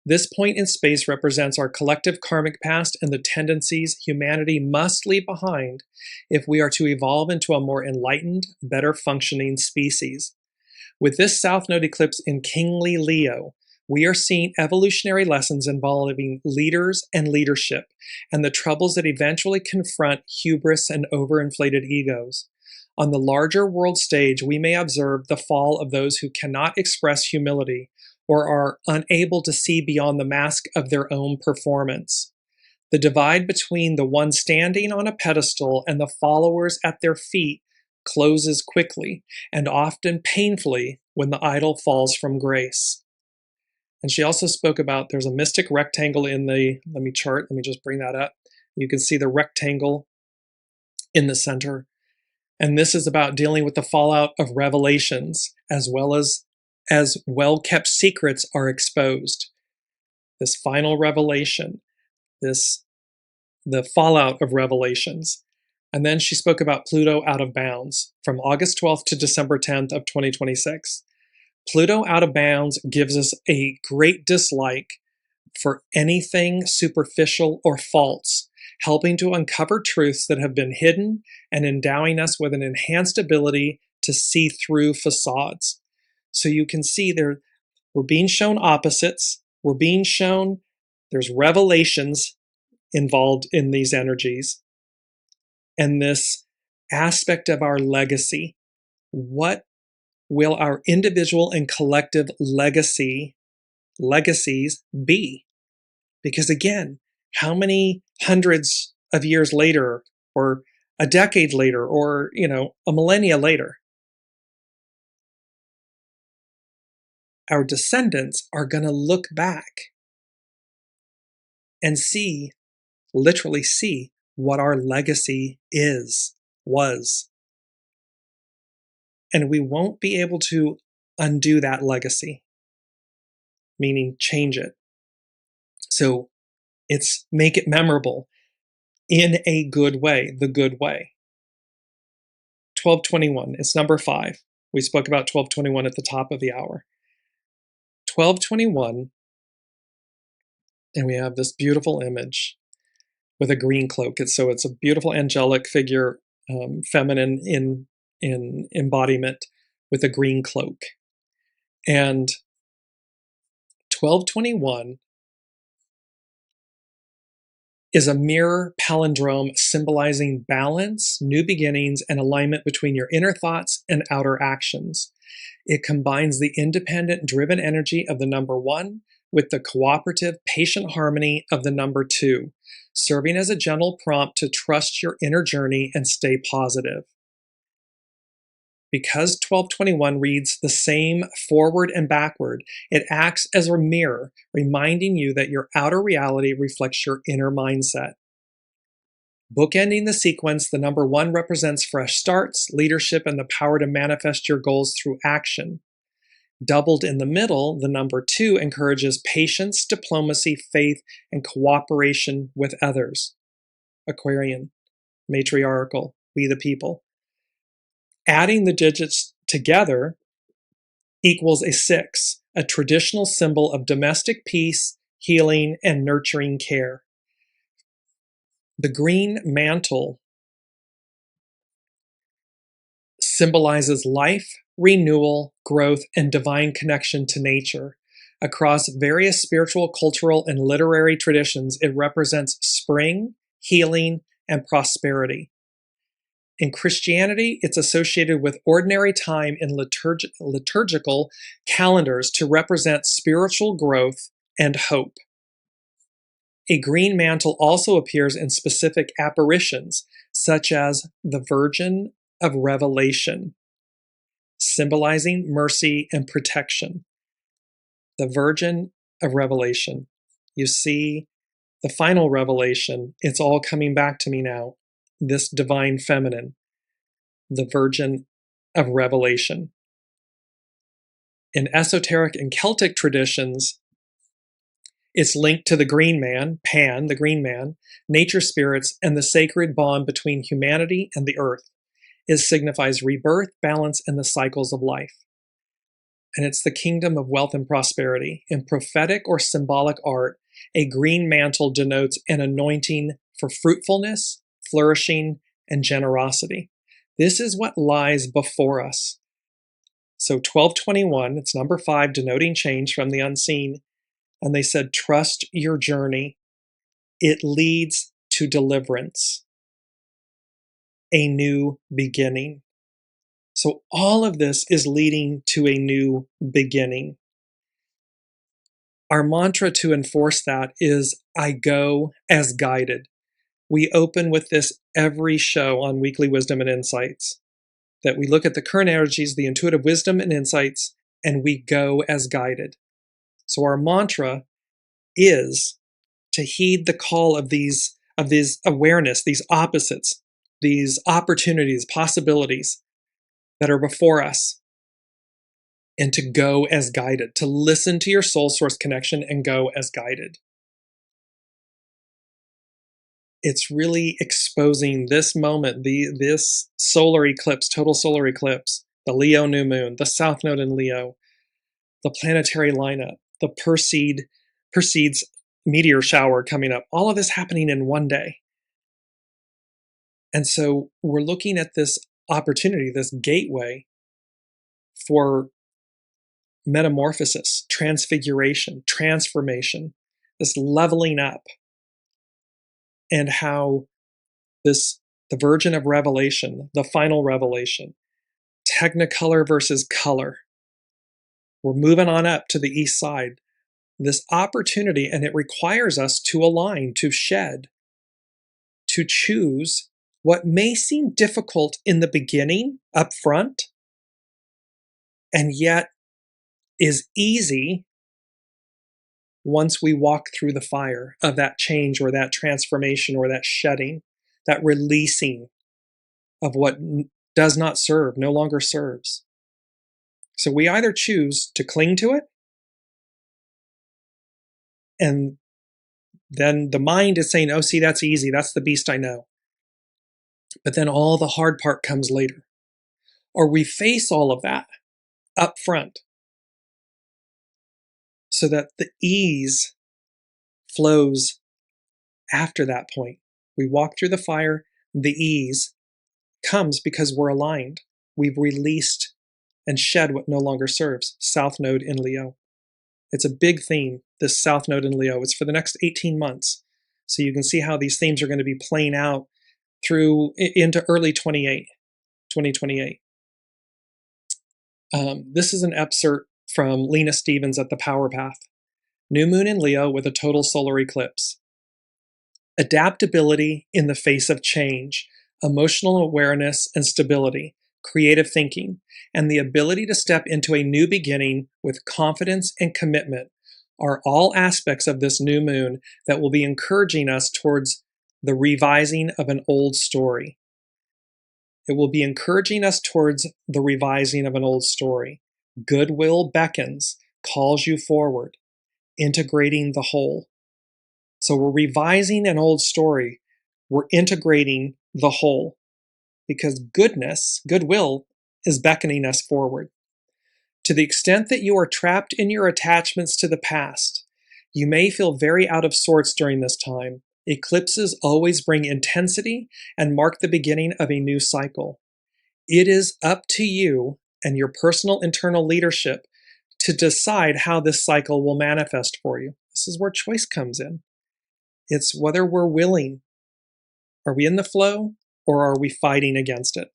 This point in space represents our collective karmic past and the tendencies humanity must leave behind if we are to evolve into a more enlightened, better functioning species. With this south node eclipse in kingly Leo, we are seeing evolutionary lessons involving leaders and leadership and the troubles that eventually confront hubris and overinflated egos. On the larger world stage, we may observe the fall of those who cannot express humility or are unable to see beyond the mask of their own performance. The divide between the one standing on a pedestal and the followers at their feet closes quickly and often painfully when the idol falls from grace. And she also spoke about there's a mystic rectangle in the, let me just bring that up. You can see the rectangle in the center. And this is about dealing with the fallout of revelations as well-kept secrets are exposed. This final revelation, the fallout of revelations. And then she spoke about Pluto out of bounds from August 12th to December 10th of 2026. Pluto out of bounds gives us a great dislike for anything superficial or false, helping to uncover truths that have been hidden and endowing us with an enhanced ability to see through facades. So you can see there, we're being shown opposites. We're being shown there's revelations involved in these energies, and this aspect of our legacy. What will our individual and collective legacies be? Because again, how many hundreds of years later, or a decade later, or a millennia later, our descendants are going to look back and literally see what our legacy was. And we won't be able to undo that legacy, meaning change it. So it's make it memorable in a good way, the good way. 1221, it's number 5. We spoke about 1221 at the top of the hour. 1221, and we have this beautiful image with a green cloak. It's a beautiful angelic figure, feminine in embodiment, with a green cloak. And 1221 is a mirror palindrome symbolizing balance, new beginnings, and alignment between your inner thoughts and outer actions. It combines the independent, driven energy of the number 1 with the cooperative, patient harmony of the number 2, serving as a gentle prompt to trust your inner journey and stay positive. Because 1221 reads the same forward and backward, it acts as a mirror, reminding you that your outer reality reflects your inner mindset. Bookending the sequence, the number 1 represents fresh starts, leadership, and the power to manifest your goals through action. Doubled in the middle, the number 2 encourages patience, diplomacy, faith, and cooperation with others. Aquarian, matriarchal, we the people. Adding the digits together equals a 6, a traditional symbol of domestic peace, healing, and nurturing care. The green mantle symbolizes life, renewal, growth, and divine connection to nature. Across various spiritual, cultural, and literary traditions, it represents spring, healing, and prosperity. In Christianity, it's associated with ordinary time in liturgical calendars to represent spiritual growth and hope. A green mantle also appears in specific apparitions, such as the Virgin of Revelation, symbolizing mercy and protection. The Virgin of Revelation. You see, the final revelation, it's all coming back to me now. This divine feminine, the Virgin of Revelation. In esoteric and Celtic traditions, it's linked to the green man, Pan, the green man, nature spirits, and the sacred bond between humanity and the earth. It signifies rebirth, balance, and the cycles of life. And it's the kingdom of wealth and prosperity. In prophetic or symbolic art, a green mantle denotes an anointing for fruitfulness, flourishing, and generosity. This is what lies before us. So 1221, it's number 5, denoting change from the unseen. And they said, trust your journey. It leads to deliverance, a new beginning. So all of this is leading to a new beginning. Our mantra to enforce that is, I go as guided. We open with this every show on Weekly Wisdom and Insights, that we look at the current energies, the intuitive wisdom and insights, and we go as guided. So our mantra is to heed the call of these awareness, these opposites, these opportunities, possibilities that are before us, and to go as guided, to listen to your soul source connection and go as guided. It's really exposing this moment, this solar eclipse, total solar eclipse, the Leo new moon, the South Node in Leo, the planetary lineup, the Perseid's meteor shower coming up, all of this happening in one day. And so we're looking at this opportunity, this gateway for metamorphosis, transfiguration, transformation, this leveling up, and how the Virgin of Revelation, the final revelation, Technicolor versus color. We're moving on up to the east side. This opportunity, and it requires us to align, to shed, to choose what may seem difficult in the beginning, up front, and yet is easy once we walk through the fire of that change or that transformation or that shedding, that releasing of what does not serve, no longer serves. So we either choose to cling to it, and then the mind is saying, oh, see, that's easy. That's the beast I know. But then all the hard part comes later. Or we face all of that up front so that the ease flows after that point. We walk through the fire, the ease comes because we're aligned. We've released and shed what no longer serves. South Node in Leo. It's a big theme, this South Node in Leo. It's for the next 18 months. So you can see how these themes are going to be playing out through into early 2028. This is an excerpt from Lena Stevens at the Power Path. New moon in Leo with a total solar eclipse. Adaptability in the face of change, emotional awareness and stability, creative thinking, and the ability to step into a new beginning with confidence and commitment are all aspects of this new moon that will be encouraging us towards the revising of an old story. It will be encouraging us towards the revising of an old story. Goodwill beckons, calls you forward, integrating the whole. So we're revising an old story. We're integrating the whole because goodwill is beckoning us forward. To the extent that you are trapped in your attachments to the past, you may feel very out of sorts during this time. Eclipses always bring intensity and mark the beginning of a new cycle. It is up to you and your personal internal leadership to decide how this cycle will manifest for you. This is where choice comes in. It's whether we're willing. Are we in the flow or are we fighting against it?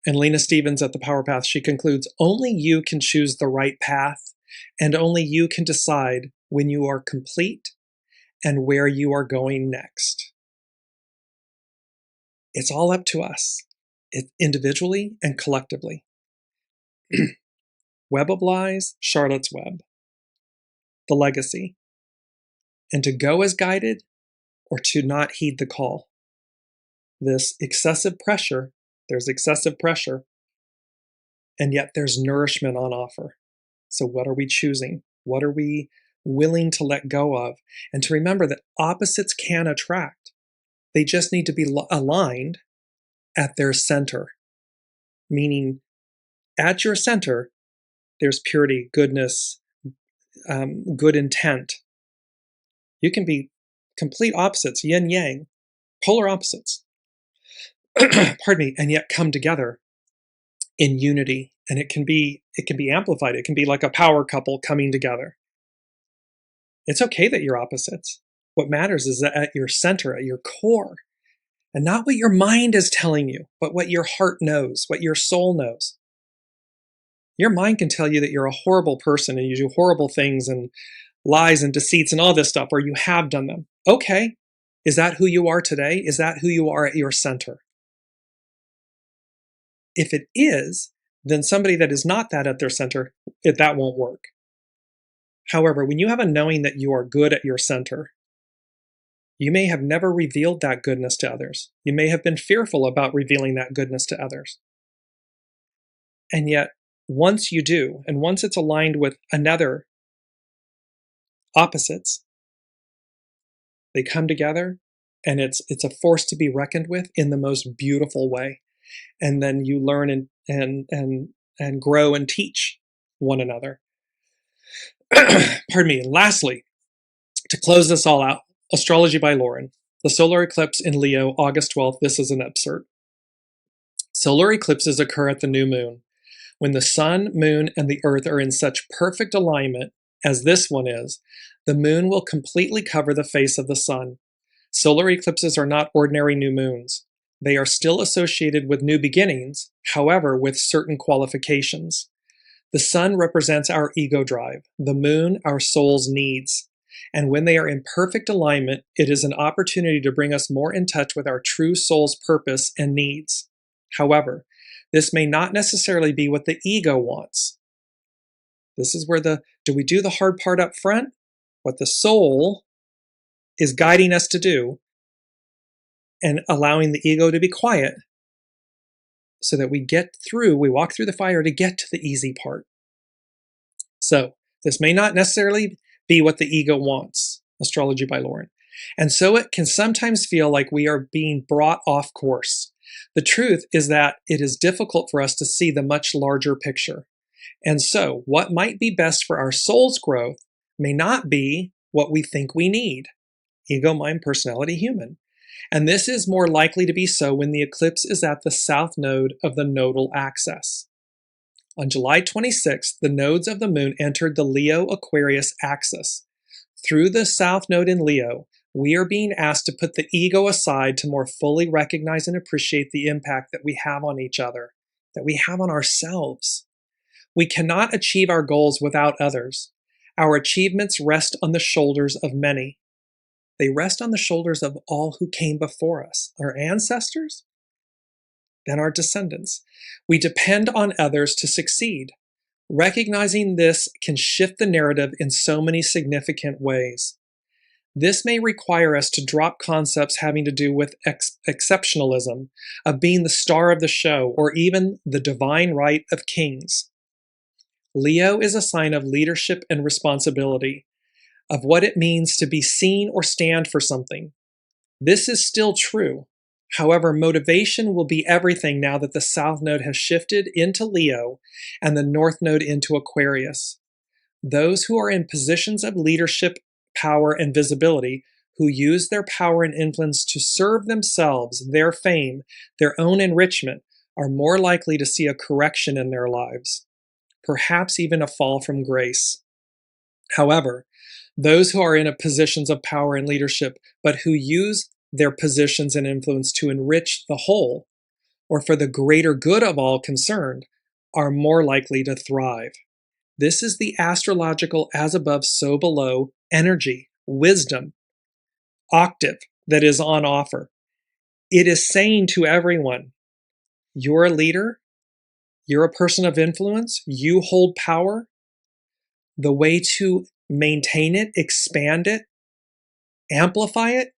And Lena Stevens at the Power Path, she concludes, only you can choose the right path, and only you can decide when you are complete and where you are going next. It's all up to us, individually and collectively. Web of Lies, Charlotte's Web. The legacy. And to go as guided or to not heed the call. This excessive pressure, there's excessive pressure, and yet there's nourishment on offer. So what are we choosing? What are we willing to let go of? And to remember that opposites can attract. They just need to be aligned at their center. Meaning, at your center, there's purity, goodness, good intent. You can be complete opposites, yin yang, polar opposites, pardon me, and yet come together in unity. And it can be amplified. It can be like a power couple coming together. It's okay that you're opposites. What matters is that at your center, at your core, and not what your mind is telling you, but what your heart knows, what your soul knows. Your mind can tell you that you're a horrible person and you do horrible things and lies and deceits and all this stuff, or you have done them. Okay. Is that who you are today? Is that who you are at your center? If it is, then somebody that is not that at their center, that won't work. However, when you have a knowing that you are good at your center, you may have never revealed that goodness to others. You may have been fearful about revealing that goodness to others. And yet, once you do, and once it's aligned with another opposites, they come together, and it's a force to be reckoned with in the most beautiful way. And then you learn and grow and teach one another. Pardon me. And lastly, to close this all out, Astrology by Lauren. The solar eclipse in Leo, August 12th. This is an excerpt. Solar eclipses occur at the new moon. When the sun, moon, and the earth are in such perfect alignment as this one is, the moon will completely cover the face of the sun. Solar eclipses are not ordinary new moons. They are still associated with new beginnings, however, with certain qualifications. The sun represents our ego drive, the moon our soul's needs. And when they are in perfect alignment, it is an opportunity to bring us more in touch with our true soul's purpose and needs. However, this may not necessarily be what the ego wants. This is where do we do the hard part up front? What the soul is guiding us to do and allowing the ego to be quiet so that we walk through the fire to get to the easy part. So this may not necessarily be what the ego wants. Astrology by Lauren. And so it can sometimes feel like we are being brought off course. The truth is that it is difficult for us to see the much larger picture. And so what might be best for our soul's growth may not be what we think we need. Ego, mind, personality, human. And this is more likely to be so when the eclipse is at the south node of the nodal axis. On July 26th, the nodes of the moon entered the Leo-Aquarius axis. Through the south node in Leo, we are being asked to put the ego aside to more fully recognize and appreciate the impact that we have on each other, that we have on ourselves. We cannot achieve our goals without others. Our achievements rest on the shoulders of many. They rest on the shoulders of all who came before us, our ancestors, then our descendants. We depend on others to succeed. Recognizing this can shift the narrative in so many significant ways. This may require us to drop concepts having to do with exceptionalism, of being the star of the show, or even the divine right of kings. Leo is a sign of leadership and responsibility, of what it means to be seen or stand for something. This is still true. However, motivation will be everything now that the South Node has shifted into Leo and the North Node into Aquarius. Those who are in positions of leadership, power, and visibility, who use their power and influence to serve themselves, their fame, their own enrichment, are more likely to see a correction in their lives, perhaps even a fall from grace. However, those who are in positions of power and leadership, but who use their positions and influence to enrich the whole, or for the greater good of all concerned, are more likely to thrive. This is the astrological as above, so below energy, wisdom, octave that is on offer. It is saying to everyone, you're a leader, you're a person of influence, you hold power. The way to maintain it, expand it, amplify it,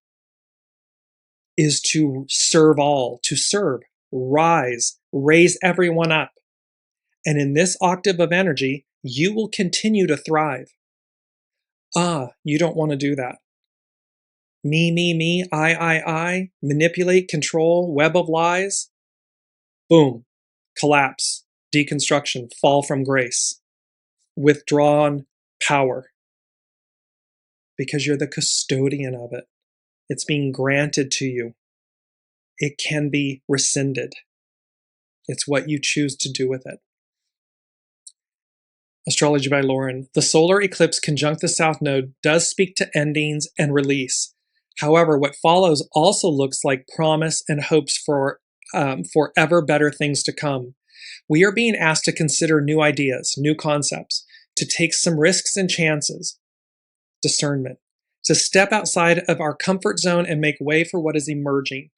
is to serve all, to serve, rise, raise everyone up. And in this octave of energy, you will continue to thrive. You don't want to do that. Me, I, manipulate, control, web of lies. Boom, collapse, deconstruction, fall from grace, withdrawn power. Because you're the custodian of it. It's being granted to you. It can be rescinded. It's what you choose to do with it. Astrology by Lauren. The solar eclipse conjunct the South Node does speak to endings and release. However, what follows also looks like promise and hopes for ever better things to come. We are being asked to consider new ideas, new concepts, to take some risks and chances. Discernment. To step outside of our comfort zone and make way for what is emerging.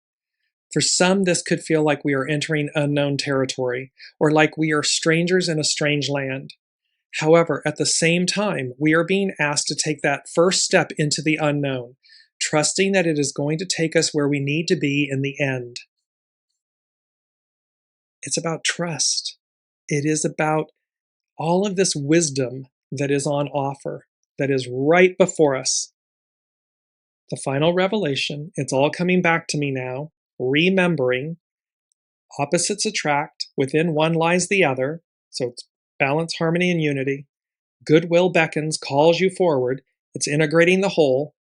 For some, this could feel like we are entering unknown territory, or like we are strangers in a strange land. However, at the same time, we are being asked to take that first step into the unknown, trusting that it is going to take us where we need to be in the end. It's about trust. It is about all of this wisdom that is on offer, that is right before us. The final revelation, it's all coming back to me now, remembering opposites attract, within one lies the other, so it's balance, harmony, and unity. Goodwill beckons, calls you forward, it's integrating the whole.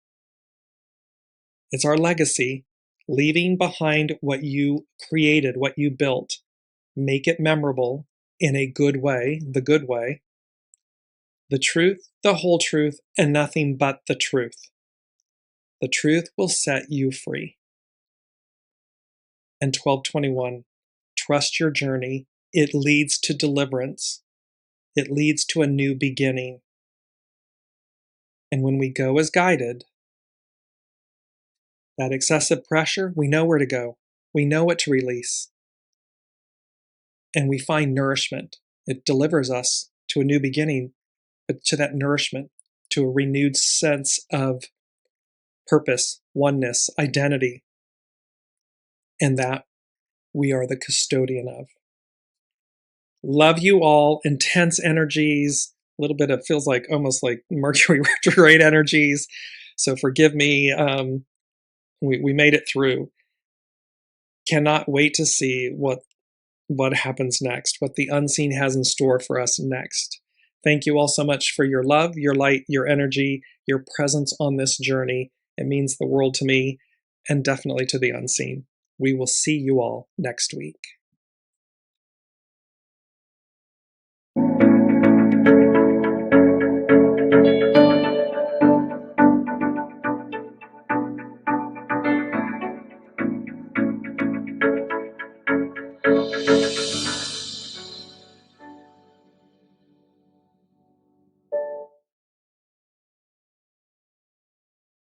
It's our legacy, leaving behind what you created, what you built. Make it memorable, in a good way, the good way, the truth, the whole truth, and nothing but the truth. The truth will set you free. And 1221, trust your journey. It leads to deliverance. It leads to a new beginning. And when we go as guided, that excessive pressure, we know where to go. We know what to release. And we find nourishment. It delivers us to a new beginning, but to that nourishment, to a renewed sense of purpose, oneness, identity, and that we are the custodian of. Love you all. Intense energies, a little bit of feels like almost like Mercury retrograde energies. So forgive me. We made it through. Cannot wait to see what happens next, what the unseen has in store for us next. Thank you all so much for your love, your light, your energy, your presence on this journey. It means the world to me and definitely to the unseen. We will see you all next week.